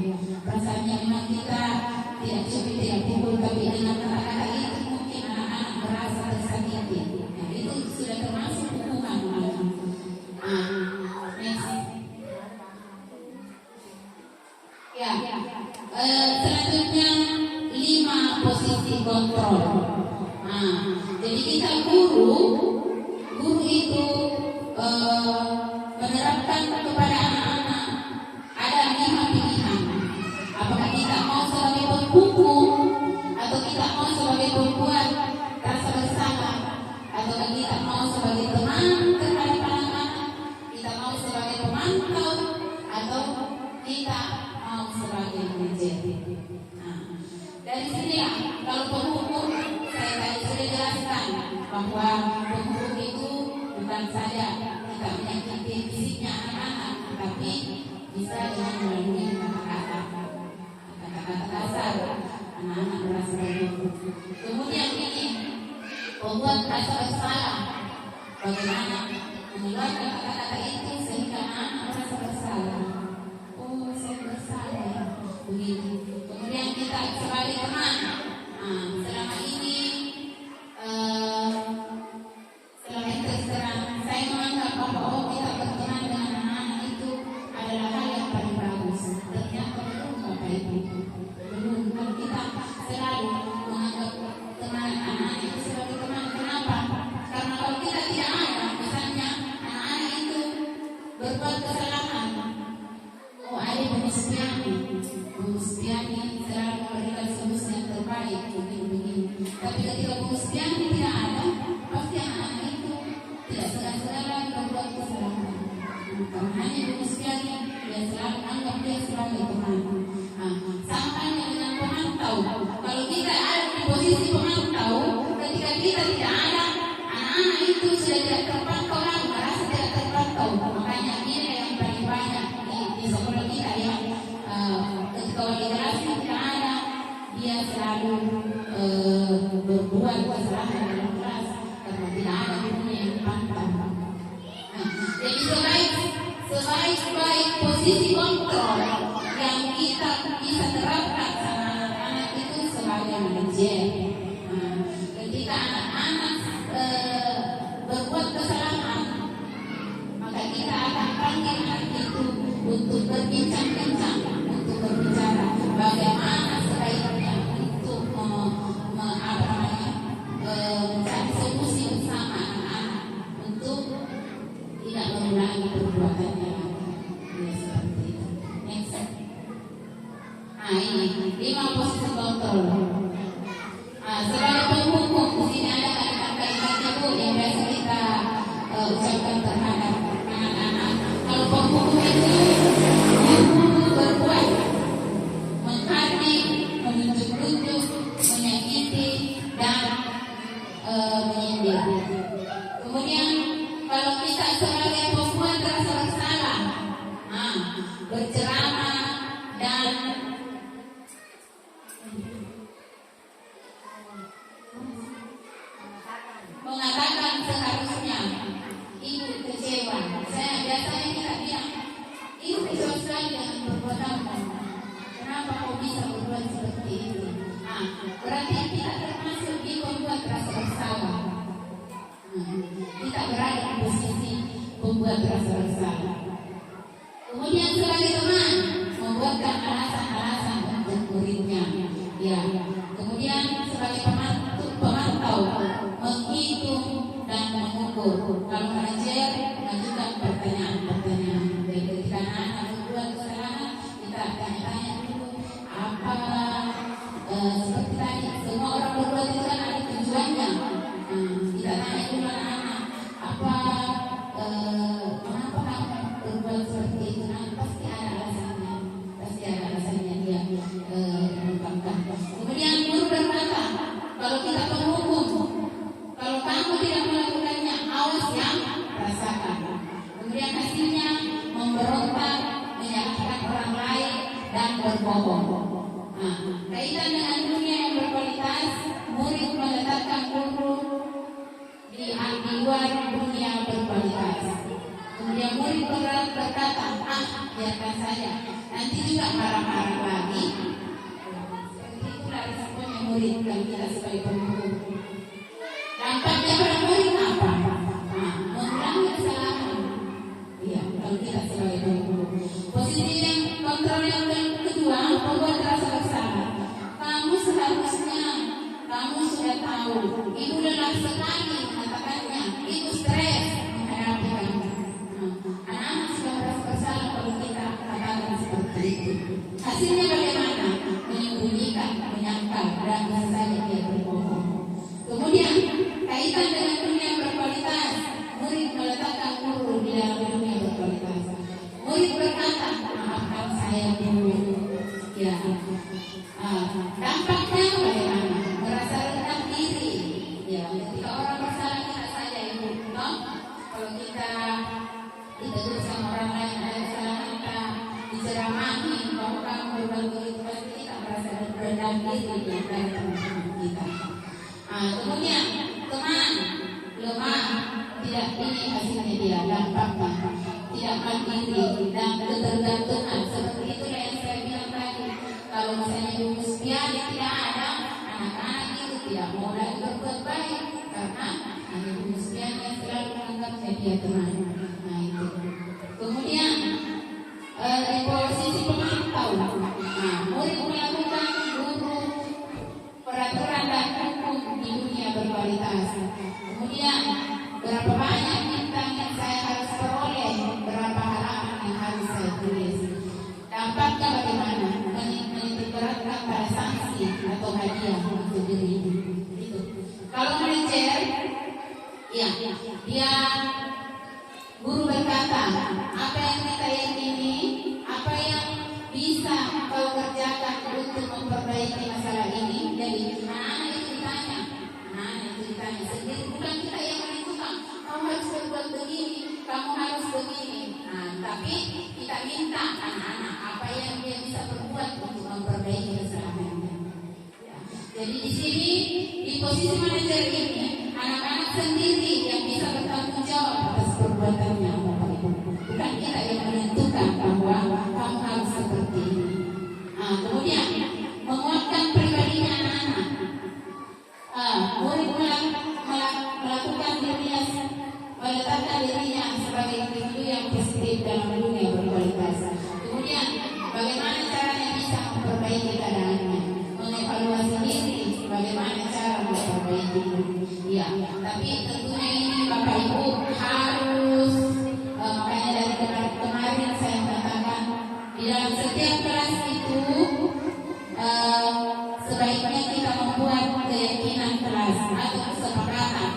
perasaannya memang kita tidak cubit, tidak pukul, tapi dengan kata-kata itu mungkin anak-anak merasa tersakiti. Nah, itu sudah termasuk hukuman. Ya, selanjutnya 5 posisi kontrol. Jadi kita guru itu menerapkan kepada anak-anak ada 5 pilihan. Apakah kita mau sebagai penghukum, atau kita mau sebagai pembuat rasa bersalah, atau kita mau sebagai teman terhadap anak-anak, kita mau sebagai pemantau, atau kita mau sebagai Dari sinilah kalau penghukum saya tadi sudah jelaskan bahwa penghukum itu bukan saja kita menyakiti fisiknya anak-anak, tapi bisa dengan melalui kata-kata kasar anak-anak merasa terganggu. Kemudian ini membuat rasa bersalah. Bagaimana mengeluarkan kata-kata itu sehingga anak merasa bersalah. Oh, saya bersalah. Begitu. Kemudian kita sebagai teman, selama ini terus terang saya menganggap bahwa kita berteman dengan anak-anak itu adalah hal yang paling bagus. Ternyata belum Bapak Ibu. Belum. Kalau kita selalu menganggap teman anak-anak itu sebagai teman. Kenapa? Karena kalau kita tidak ada, misalnya anak-anak itu berbuat kesalahan. Oh, ada Bu Supiani selalu memberikan solusi yang terbaik begini. Tapi ketika Bu Supiani tidak ada, pasti anak-anak itu tidak segan-segan berbuat kesalahan. Karena hanya Bu Supiani yang selalu anggap dia sebagai teman. Sama halnya dengan pemantau. Kalau kita ada di posisi pemantau, ketika kita tidak ada, anak-anak itu sudah tidak terpantau lagi, merasa tidak terpantau. Makanya ini yang paling banyak di sekolah kita ya. Ketika wali kelasnya tidak ada, dia selalu berbuat kesalahan dalam kelas karena tidak ada gurunya yang pantau. Jadi sebaik posisi kontrol yang kita bisa terapkan sama anak-anak itu sebagai manajer. Ketika anak-anak berbuat kesalahan, maka kita akan panggil anak itu untuk berbincang-bincang, untuk berbicara bagaimana sebaiknya untuk mencari solusi bersama anak-anak untuk tidak mengulangi perbuatannya lagi. Ya, seperti itu. Next. Ini 5 posisi kontrol. Sebagai penghukum, di sini ada kalimat-kalimat Bu yang biasa kita ucapkan terhadap anak-anak. Kalau penghukum itu berbuat menghadik, menunjuk-nunjuk, menyakiti dan menyindir. Kemudian kalau kita sebagai pembuat rasa bersalah, berceramah dan mengatakan seharusnya ibu kecewa. Saya biasanya kita bilang, ibu kecewa sekali dengan perbuatanmu. Kenapa kau bisa berbuat seperti itu? Berarti kita termasuk di pembuat rasa bersalah. Kita berada di posisi pembuat rasa bersalah. Kemudian sebagai teman membuatkan alasan-alasan untuk muridnya. Ya. Kemudian sebagai pemantau menghitung dan mengukur. Kalau manajer mengajukan pertanyaan-pertanyaan. Jadi ketika anak berbuat kesalahan, kita tanya-tanya dulu apa seperti tadi semua orang berbuat itu kan ada tujuannya. Kita tanya dulu anak-anak apa kenapa kamu berbuat seperti itu? Pasti ada alasannya. Pasti ada alasannya dia mengungkapkan. Kemudian guru berkata, kalau kita penghukum, kalau kamu tidak melakukannya, awas yang rasakan. Kemudian hasilnya memberontak, menyakitkan orang lain dan berbohong. Kaitan dengan dunia yang berkualitas, murid meletakkan guru di luar dunia berkualitas. Kemudian murid berkata, biarkan saja, nanti juga marah-marah lagi. Itulah responnya murid kalau kita sebagai penghukum. Dampaknya pada murid apa? Mengulangi kesalahan. Iya, kalau kita sebagai penghukum. Posisi yang kontrol yang kedua, membuat rasa bersalah. Kamu seharusnya, kamu sudah tahu, ibu lelah sekali mengatakannya, ibu stres menghadapi kamu. Anak-anak sudah merasa bersalah kalau kita katakan seperti itu. Hasilnya bagaimana? Menyembunyikan, menyangkal, dan bisa saja dia berbohong. Kemudian kaitan dengan dunia berkualitas, murid meletakkan guru di dalam dunia berkualitas. Murid berkata, maafkan saya dulu. Ya. Dampaknya ceramahin bahwa kamu berbagi itu pasti kita merasa rendah diri di antara teman-teman kita. Kemudian teman lemah tidak ini hasilnya dia dampaknya tidak mandiri dan ketergantungan. Seperti itulah yang saya bilang tadi. Kalau misalnya Ibu Mustia tidak ada, anak-anak itu tidak mau lagi berbuat baik karena Ibu Mustia yang selalu menganggapnya dia teman. Nah itu. Kemudian di posisi pemantau, murid melakukan guru peraturan dan hukum di dunia berkualitas. Kemudian berapa banyak bintang yang saya harus peroleh, berapa halaman yang harus saya tulis. Dampaknya bagaimana? Menitik beratkan pada sanksi atau hadiah untuk diri itu. Kalau manajer, ya dia guru berkata, apa yang kita yakini, apa yang bisa kau kerjakan untuk memperbaiki masalah ini. Jadi anak-anak itu ditanya sendiri, bukan kita yang menentukan. Kamu harus berbuat begini, kamu harus begini. Tapi kita minta anak-anak apa yang dia bisa berbuat untuk memperbaiki kesalahannya. Jadi di sini di posisi manajer ini anak-anak sendiri yang bisa bertanggung jawab atas perbuatannya. Bukan kita yang menentukan bahwa kamu harus seperti ini. Kemudian menguatkan pribadinya anak-anak. Murid melakukan dirinya, meletakkan dirinya sebagai individu yang positif dalam dunia berkualitas. Kemudian bagaimana caranya bisa memperbaiki keadaannya, mengevaluasi diri, bagaimana cara memperbaiki. Ya, tapi tentunya ini Bapak Ibu harus makanya dari kemarin saya katakan di dalam setiap kelas itu sebaiknya kita membuat keyakinan kelas atau kesepakatan.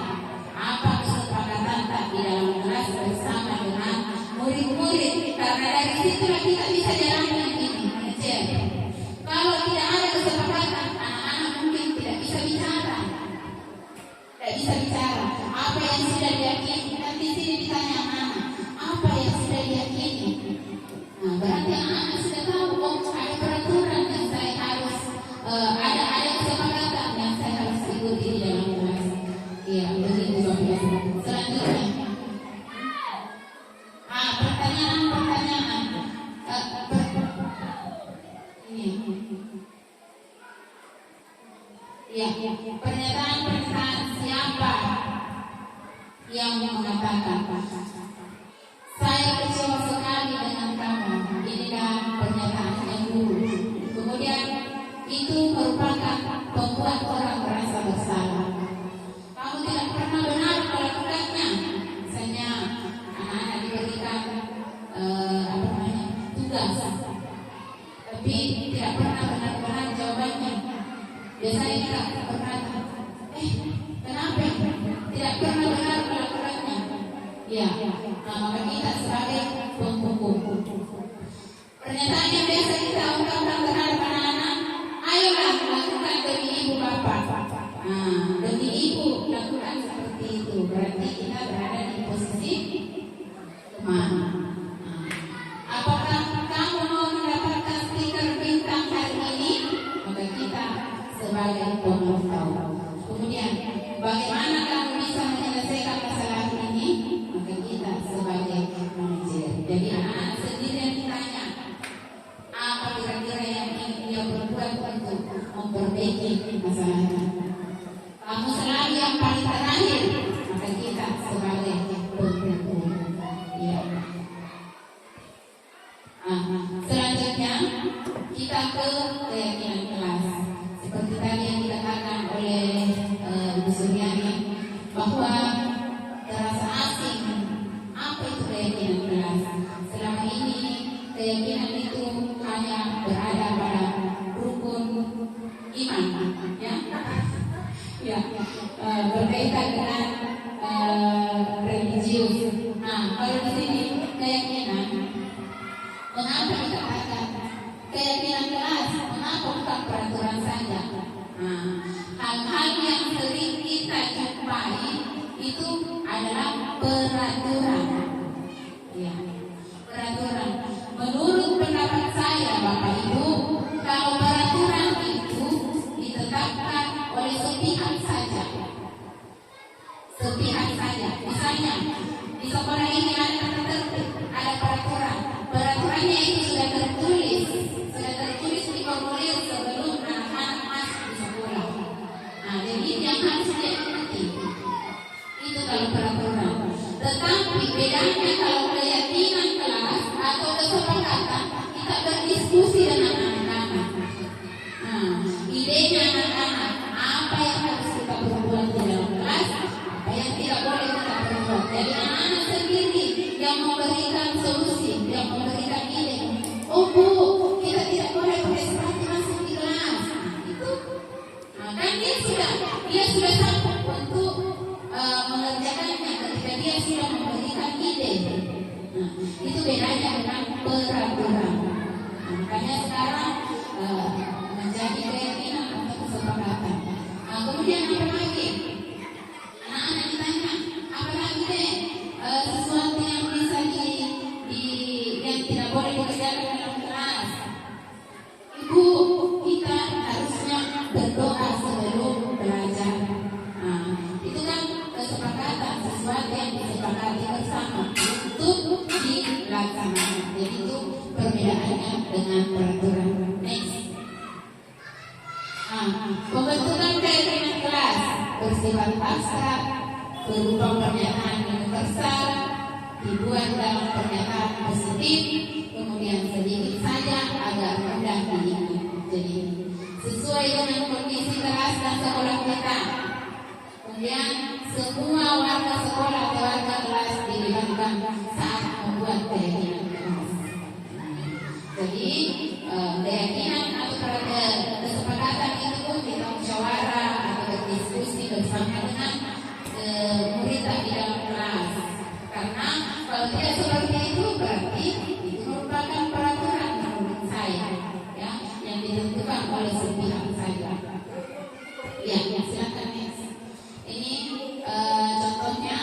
Apa kesepakatan tak di dalam kelas bersama dengan murid-murid, karena dari situlah kita bisa jalankan ini. Kalau tidak ada kesepakatan, anak-anak mungkin tidak bisa bicara. Apa yang sudah diyakini, nanti sini ditanya anak, apa yang sudah diyakini. Berarti anak-anak sudah tahu, ada peraturan yang saya harus ada kesepakatan yang saya harus ikuti di dalam kelas. Iya, begitu Bapak Ibu. Selanjutnya, pertanyaan. Pernyataan siapa yang mengatakan saya kecewa sekali dengan kamu. Inilah pernyataan yang dulu. Kemudian itu merupakan membuat orang merasa bersalah. Kamu tidak pernah benar melakukannya. Misalnya anak-anak diberikan tugas, tapi tidak pernah benar-benar jawabannya. Biasanya kita berkata, kenapa tidak pernah benar melakukannya? Ya, maka kita sebagai penghukum. Pernyataan yang biasa kita ungkapkan terhadap anak-anak, ayolah lakukan demi ibu bapak. Demi ibu lakukan seperti itu. Berarti kita berada di posisi teman. Apakah kamu mau mendapatkan stiker bintang hari ini? Maka kita sebagai pemantau. Kemudian bagaimana kamu bisa menyelesaikan masalah ini? Maka kita sebagai manajer. Jadi anak-anak sendiri yang ditanya, apa kira-kira yang ingin dia berbuat untuk memperbaiki masalahnya. Kamu selalu yang paling terakhir, maka kita sebagai pemantau. Ya. Selanjutnya kita ke keyakinan kelas. Seperti tadi yang dikatakan oleh Ibu Suryani bahwa terasa asing. Apa itu keyakinan kelas? Selama ini keyakinan itu hanya berada pada rukun iman, ya, berkaitan dengan religius. Kalau di sini keyakinan, mengapa dikatakan keyakinan kelas? Mengapa bukan peraturan saja? Hal-hal yang sering kita jumpai itu peraturan. Makanya sekarang menjadi keyakinan atau kesepakatan. Kemudian apa lagi? Anak-anak ditanya, apa lagi deh sesuatu yang bisa yang tidak boleh dikerjakan dalam kelas? Ibu, kita harusnya berdoa sebelum belajar. Itu kan kesepakatan, sesuatu yang disepakati bersama untuk dilaksanakan. Jadi itu perbedaannya dengan peraturan. Next. Pembentukan keyakinan kelas bersifat abstrak, berupa pernyataan universal, dibuat dalam pernyataan positif, kemudian sedikit saja agar mudah diingat. Jadi sesuai dengan kondisi kelas dan sekolah kita. Kemudian semua warga sekolah atau warga kelas dilibatkan saat membuat keyakinan kelas. Jadi keyakinan atau kesepakatan itu pun kita musyawarah atau berdiskusi bersama dengan murid di dalam kelas. Karena kalau tidak seperti itu berarti itu merupakan peraturan menurut saya, ya, yang ditentukan oleh sepihak saja. Ya, silakan next. Ini contohnya.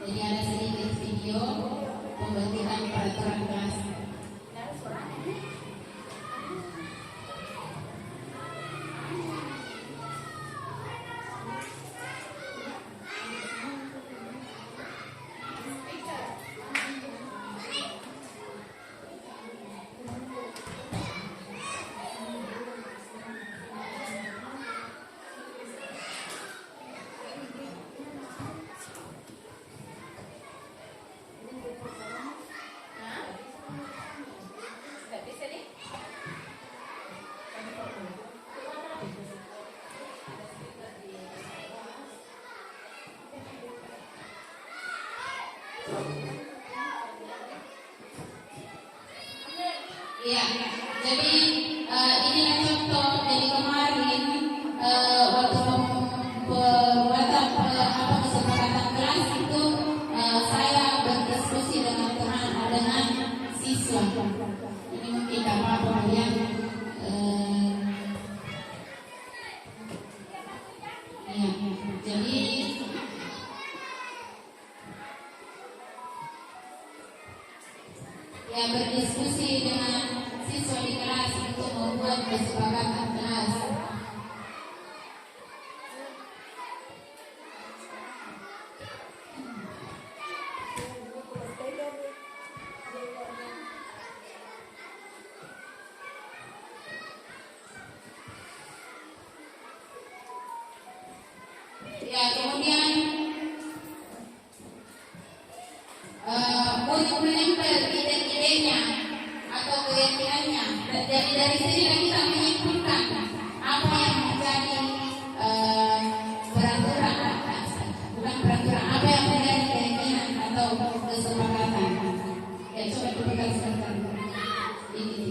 Jadi ada sedikit video pembentukan peraturan kelas. Ya, jadi inilah contoh. Jadi kemarin waktu pembuatan kesepakatan kelas itu saya berdiskusi dengan siswa. Ini mungkin apa yang ya, jadi ya berdiskusi dengan siswa di kelas untuk membuat kesepakatan kelas. Ya, kemudian untuk menempel ide-idenya atau keyakinannya. Dan dari sini kita menyimpulkan apa yang menjadi peraturan, bukan peraturan, apa yang menjadi keyakinan atau kesepakatan. Ya, coba dipegang sebentar. Ini.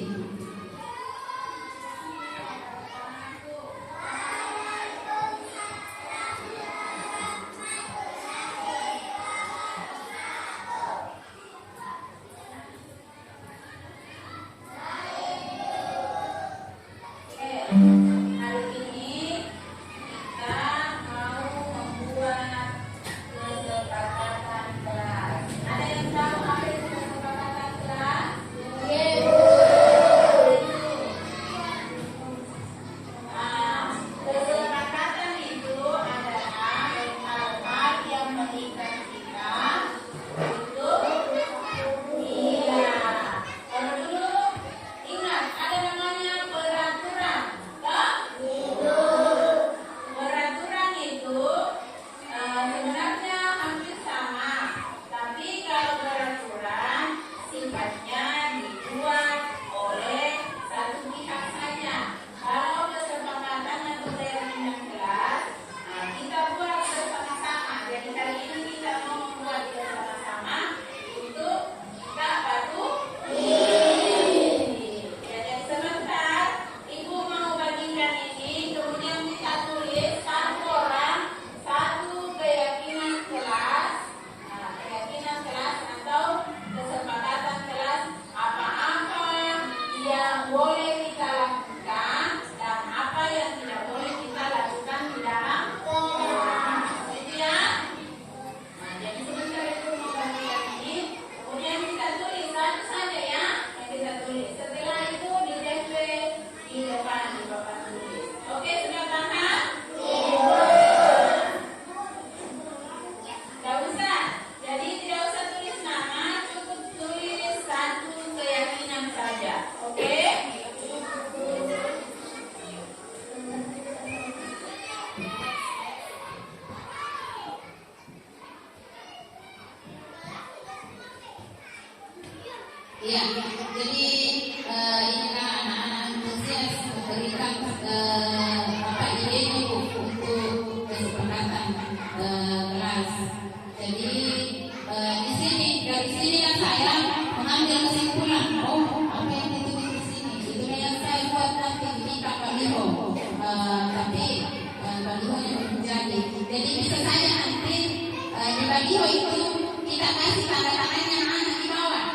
baliho itu kita kasih tanda tangannya anak di bawah.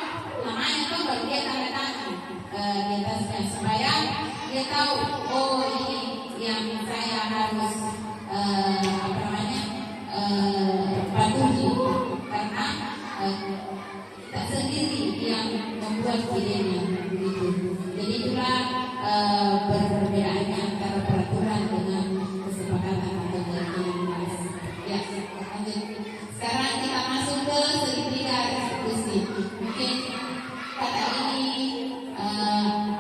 Namanya tuh baru dia tanda tangan di atasnya supaya dia tahu, oh ini yang saya harus patuhi karena kita sendiri yang membuat idenya begitu. Jadi itulah perbedaannya antara peraturan dengan kesepakatan atau keyakinan. Ya, lanjut. Sekarang kita masuk ke segitiga restitusi. Mungkin kata ini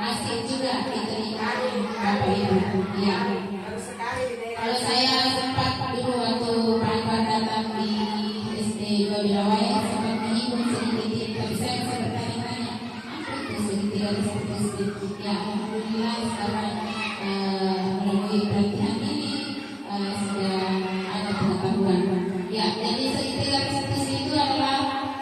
asing juga diterima Bapak Ibu. Ya. Kalau saya sempat dulu waktu Pak Anwar datang di SD Bawilawai sempat menyinggung sedikit, tapi saya masih bertanya-tanya apa itu segitiga restitusi. Ya, alhamdulillah sekarang melalui pelatihan ini sudah ada pengetahuan. Ya, jadi segitiga restitusi itu adalah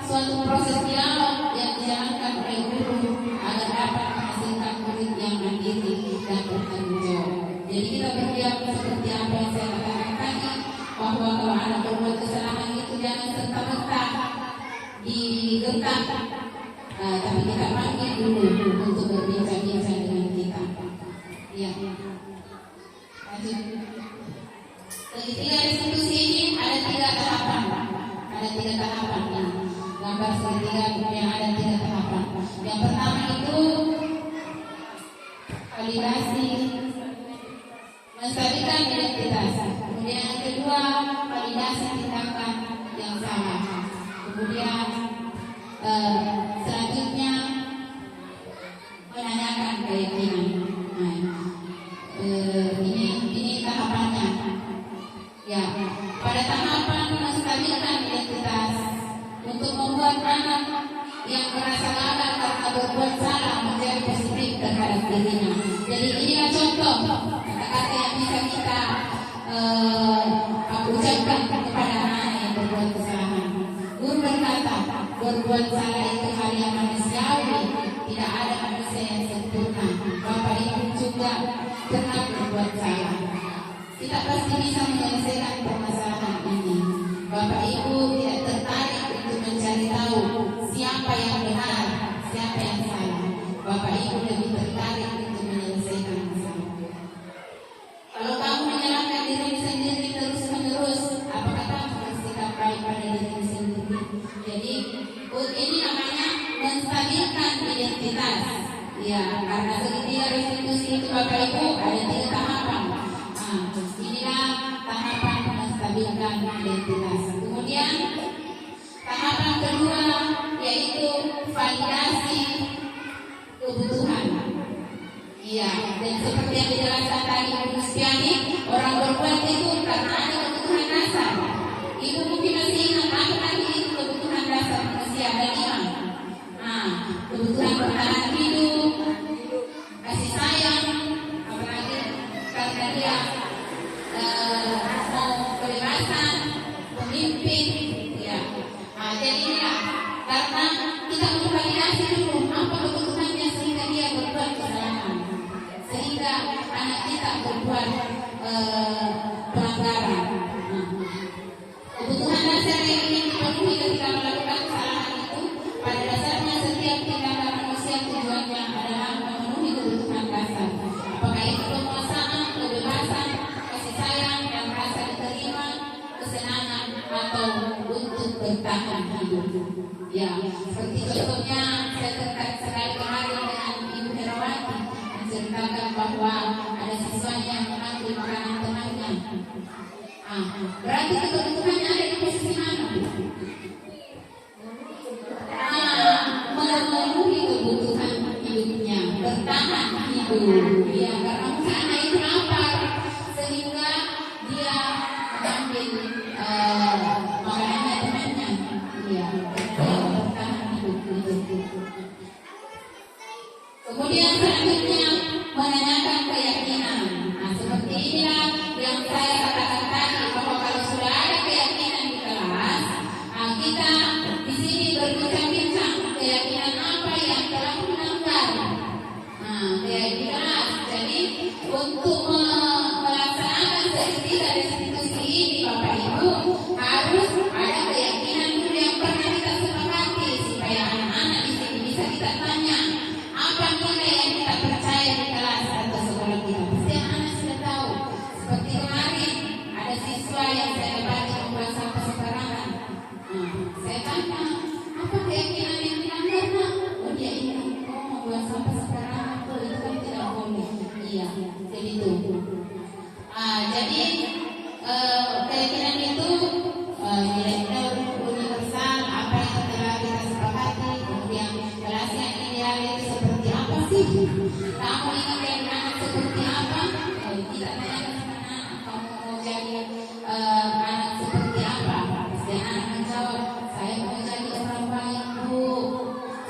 suatu proses dialog yang dijalankan oleh guru agar dapat menghasilkan murid yang mandiri dan bertanggung jawab. Jadi kita berdialog seperti apa yang saya katakan tadi, bahwa kalau anak berbuat kesalahan itu jangan serta-merta digentak, tapi kita panggil dulu untuk berbincang-bincang dengan kita. Ya. Lanjut. Segitiga restitusi ini ada 3 tahapan. Ada 3 tahapan. Nah, gambar segitiga yang ada 3 tahapan. Yang pertama itu validasi, menstabilkan identitas. Kemudian yang kedua validasi tindakan yang salah. Kemudian selanjutnya menanyakan keyakinan. Nah, ini tahapannya. Ya, pada tahapan menstabilkan identitas untuk membuat anak yang merasa gagal karena berbuat salah menjadi positif terhadap dirinya. Jadi inilah contoh kata-kata yang bisa kita ucapkan kepada anak yang berbuat kesalahan. Guru berkata, berbuat salah itu hal yang manusiawi, tidak ada manusia yang sempurna. Bapak Ibu juga pernah berbuat salah. Kita pasti bisa menyelesaikan permasalahan ini. Bapak Ibu tidak tertarik untuk mencari tahu siapa yang benar, siapa yang salah. Bapak Ibu lebih tertarik untuk menyelesaikan masalah. Kalau kamu menyalahkan diri sendiri terus-menerus, apakah kamu bersikap baik pada diri sendiri? Jadi ini namanya menstabilkan identitas. Ya, karena segitiga restitusi itu Bapak Ibu ada 3 tahapan. Nah, inilah tahapan menstabilkan identitas. Kemudian tahapan kedua yaitu validasi kebutuhan. Iya, dan seperti yang dijelaskan tadi Ibu Spiani, orang berbuat itu karena ada kebutuhan dasar. Ibu mungkin masih ingat apa tadi itu kebutuhan dasar manusia ada 5. Nah, kebutuhan bertahan hidup, kasih sayang, apalagi karena dia mau kebebasan, pemimpin, ya. Nah, jadi inilah karena kita memvalidasi dulu apa kebutuhannya sehingga dia berbuat kesalahan, sehingga anak kita berbuat pelanggaran. Kebutuhan dasar yang ingin dipenuhi ketika melakukan kesalahan itu pada dasarnya setiap tindakan manusia tujuannya adalah memenuhi kebutuhan dasar. Apakah itu penguasaan, kebebasan, kasih sayang, dan rasa diterima, kesenangan, atau untuk bertahan hidup. Ya, seperti contohnya saya tertarik sekali kemarin dengan Ibu Herawati menceritakan bahwa ada siswanya yang mengambil makanan temannya. Berarti kebutuhannya ada di posisi mana? Memenuhi kebutuhan hidupnya, bertahan hidup. Ya, karena sana itu lapar sehingga dia mengambil makanannya temannya. Ya, bertahan hidup. Kemudian selanjutnya menanyakan keyakinan. Nah, seperti inilah yang saya katakan tadi, bahwa kalau sudah ada keyakinan di kelas, kita di sini berbincang-bincang keyakinan apa yang telah melanggar. Nah, keyakinan. Jadi untuk melaksanakan segitiga restitusi ini, Bapak Ibu harus ada keyakinan Jadi keyakinan itu nilai universal, apa yang telah kita sepakati. Kemudian kelas yang ideal itu seperti apa sih? Kamu ingin jadi anak seperti apa? Kita tanyakan sama anak, kamu mau jadi anak seperti apa? Pasti anak menjawab, saya mau jadi orang baik Bu,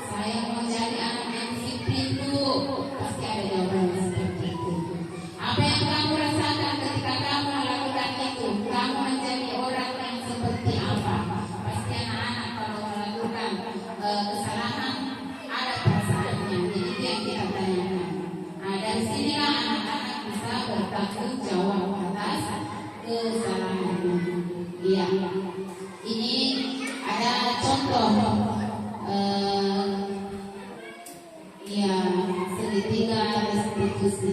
saya mau jadi anak yang disiplin Bu. Pasti ada jawaban seperti itu. Apa yang kamu rasakan ketika kamu melakukan itu? Kamu menjadi orang yang seperti apa? Pasti anak-anak kalau melakukan kesalahan ada perasaannya. Jadi itu yang kita tanyakan. Dari sinilah anak-anak bisa bertanggung jawab atas kesalahannya. Iya. Ini ada contoh ya segitiga restitusi.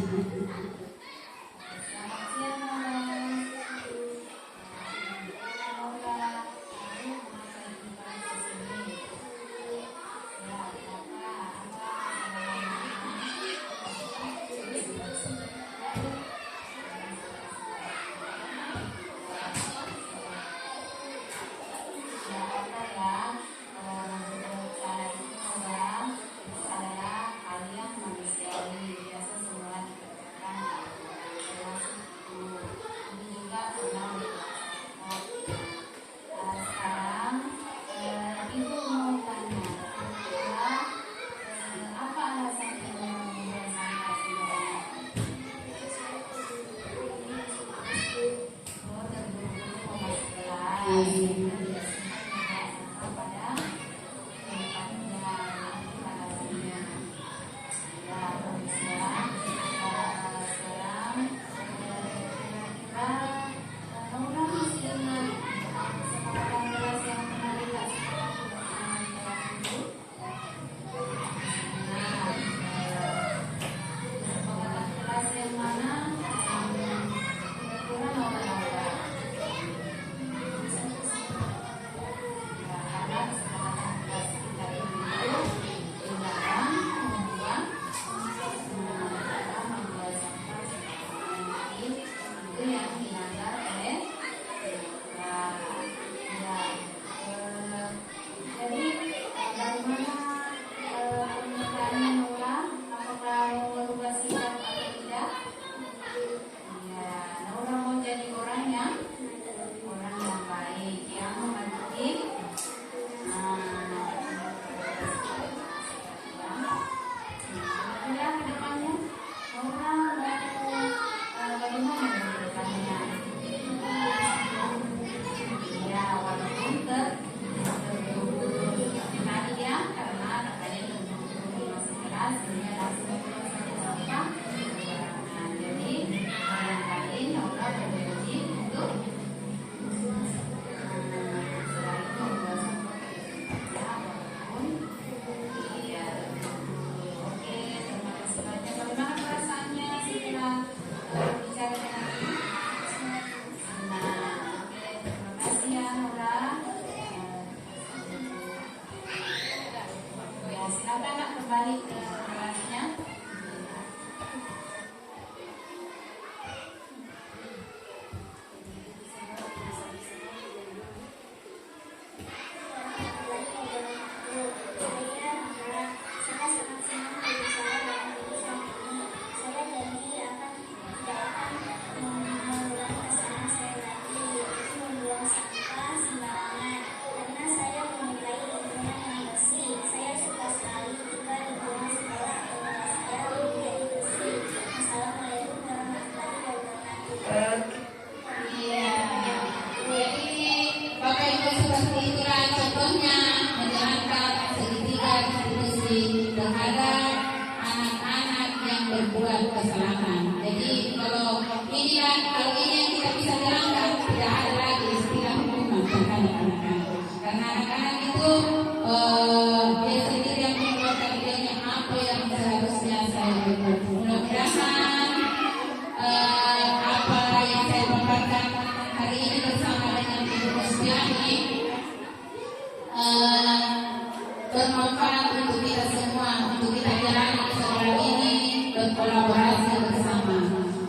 Bermanfaat untuk kita semua, untuk kita jalani sekolah ini berkolaborasi bersama.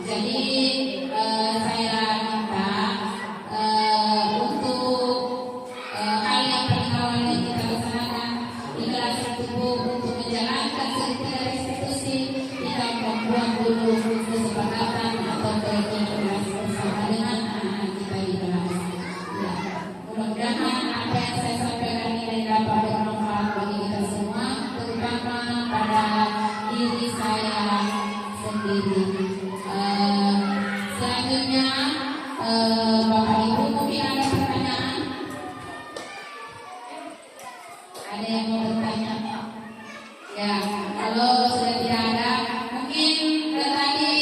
Jadi saya dulu kesepakatan atau kelas bersama dengan anak-anak kita di kelas. Ya, mudah-mudahan apa yang saya sampaikan ini dapat bermanfaat bagi kita semua, terutama pada diri saya sendiri. Selanjutnya, Bapak Ibu mungkin ada pertanyaan? Ada yang mau bertanya? Ya, kalau sudah tidak ada, mungkin tadi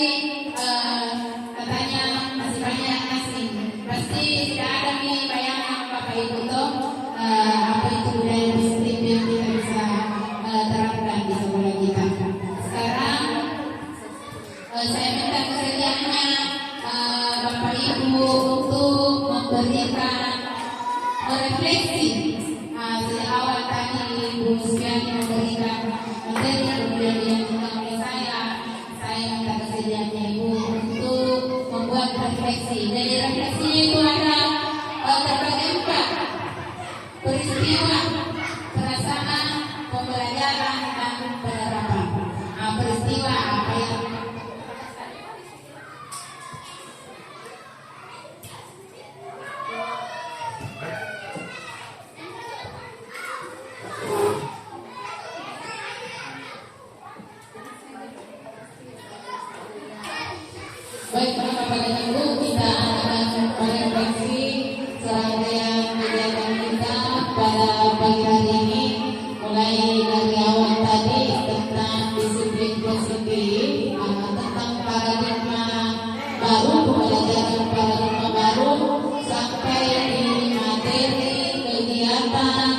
katanya masih banyak nasi. Pasti tidak ada nih bayangan Bapak Ibu tuh apa itu budaya positif yang kita bisa terapkan di sekolah kita. Sekarang saya minta kesediaannya Bapak Ibu untuk memberikan refleksi. Sejak awal tadi Bu Supiani memberikan materi, kemudian dia minta oleh saya minta kesediaannya Ibu untuk membuat refleksi. Jadi refleksinya itu ada terbagi empat: peristiwa, perasaan, pembelajaran, dan penerapan. Peristiwa apa yang baik, Bapak dan Ibu, kita akan merefleksi serangkaian kegiatan kita pada pagi hari ini, mulai dari awal tadi tentang disiplin positif, tentang paradigma baru, pembelajaran paradigma baru, sampai di materi kegiatan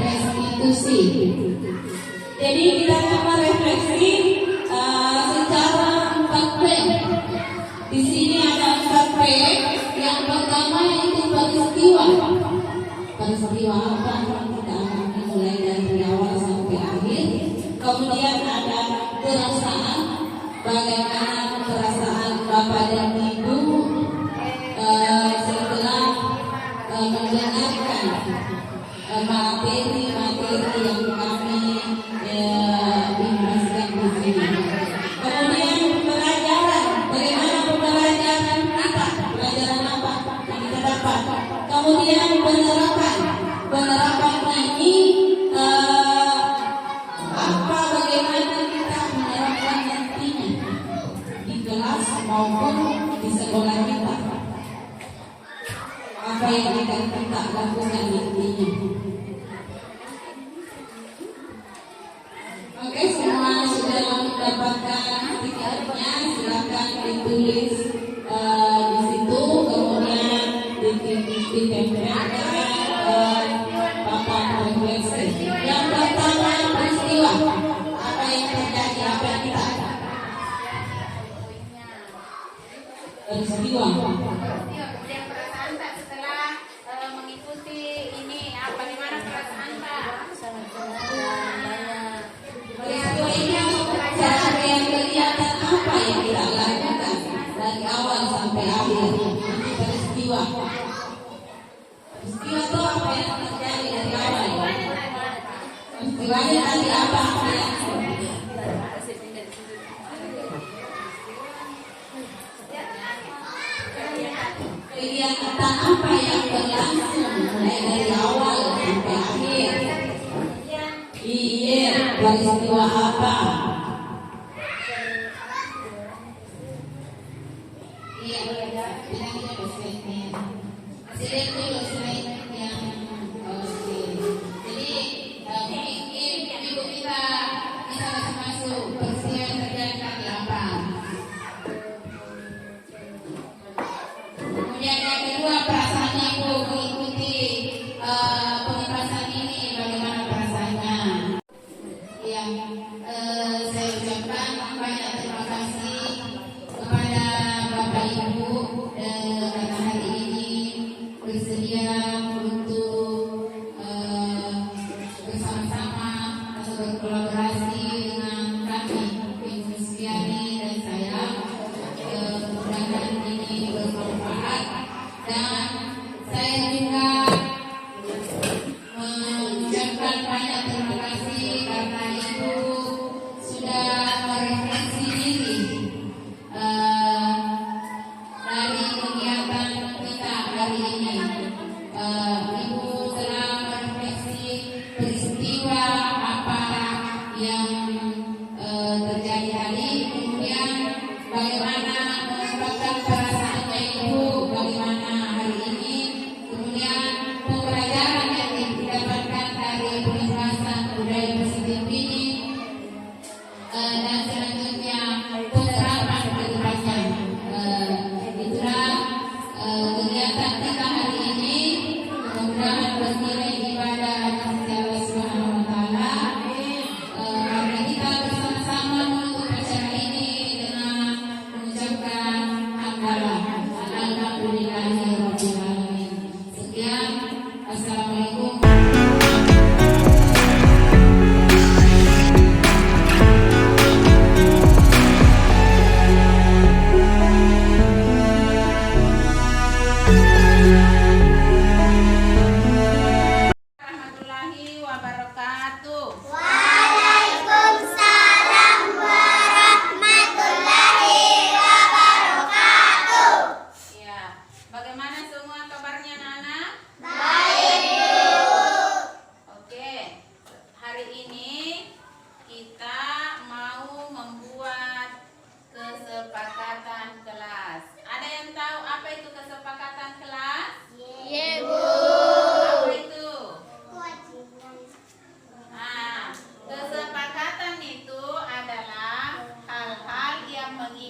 restitusi. Jadi kita akan merefleksi secara 4P. Di sini ada 4P. Yang pertama yaitu peristiwa. Peristiwa apa? Kita akan mulai dari awal sampai akhir. Kemudian ada perasaan. Bagaimana perasaan Bapak dan Ibu setelah mendengarkan materi yang kami informasikan di sini. Kemudian pelajaran, bagaimana pembelajaran kita, pelajaran apa yang kita dapat. Kemudian penerapan ini apa, bagaimana kita menerapkan nantinya di kelas maupun di sekolah kita. Apa yang akan kita lakukan nantinya. Oke, semua sudah mendapatkan tiketnya, silakan ditulis di situ, kemudian ditempelkan papan refleksi. Yang pertama peristiwa, apa yang terjadi, apa yang kita peristiwa. Kemudian perasaan tak setelah mengikuti ini, bagaimana perasaan tak? Peristiwa ini cara yang kelihatan apa yang kita lakukan dari awal sampai akhir. Peristiwa. Peristiwa itu apa yang terjadi dari awal. Peristiwanya tadi apa yang kegiatan apa yang berlangsung mulai dari awal sampai akhir. Iya, peristiwa apa? Iya, bilang itu slide-nya. Masih lihat dulu slide yang oke. Jadi mungkin ibu kita bisa masuk peristiwa yang terjadi tadi apa? Kemudian yang kedua, perasaannya Ibu mengikuti pembahasan ini, bagaimana perasaannya? Yang saya ucapkan banyak terima kasih kepada Bapak Ibu karena hari ini bersedia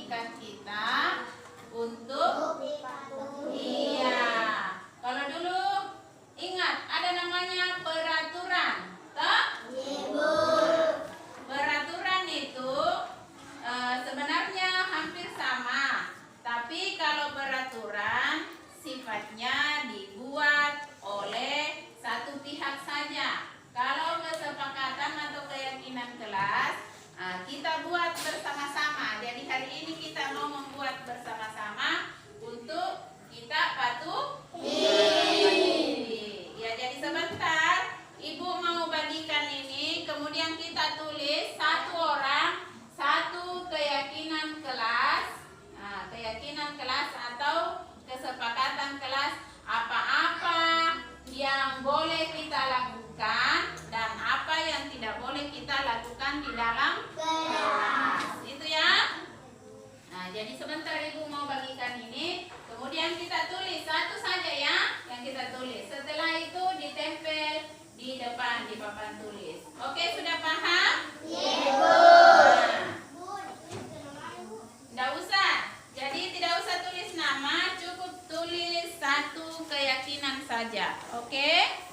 etikat kita untuk iya. Kalau dulu ingat ada namanya peraturan, toh? Peraturan itu sebenarnya hampir sama, tapi kalau peraturan sifatnya dibuat oleh satu pihak saja. Kalau kesepakatan atau keyakinan kelas, kita buat bersama-sama. Jadi hari ini kita mau membuat bersama-sama untuk kita patuhi. Ya, jadi sebentar Ibu mau bagikan ini, kemudian kita tulis satu orang satu keyakinan kelas. Nah, keyakinan kelas atau kesepakatan kelas, apa-apa yang boleh kita lakukan dan apa yang tidak boleh kita lakukan di dalam kelas. Itu ya. Nah, jadi sebentar Ibu mau bagikan ini, kemudian kita tulis satu saja ya yang kita tulis. Setelah itu ditempel di depan di papan tulis. Oke, sudah paham? Tidak usah. Jadi tidak usah tulis nama, cukup tulis satu keyakinan saja. Oke?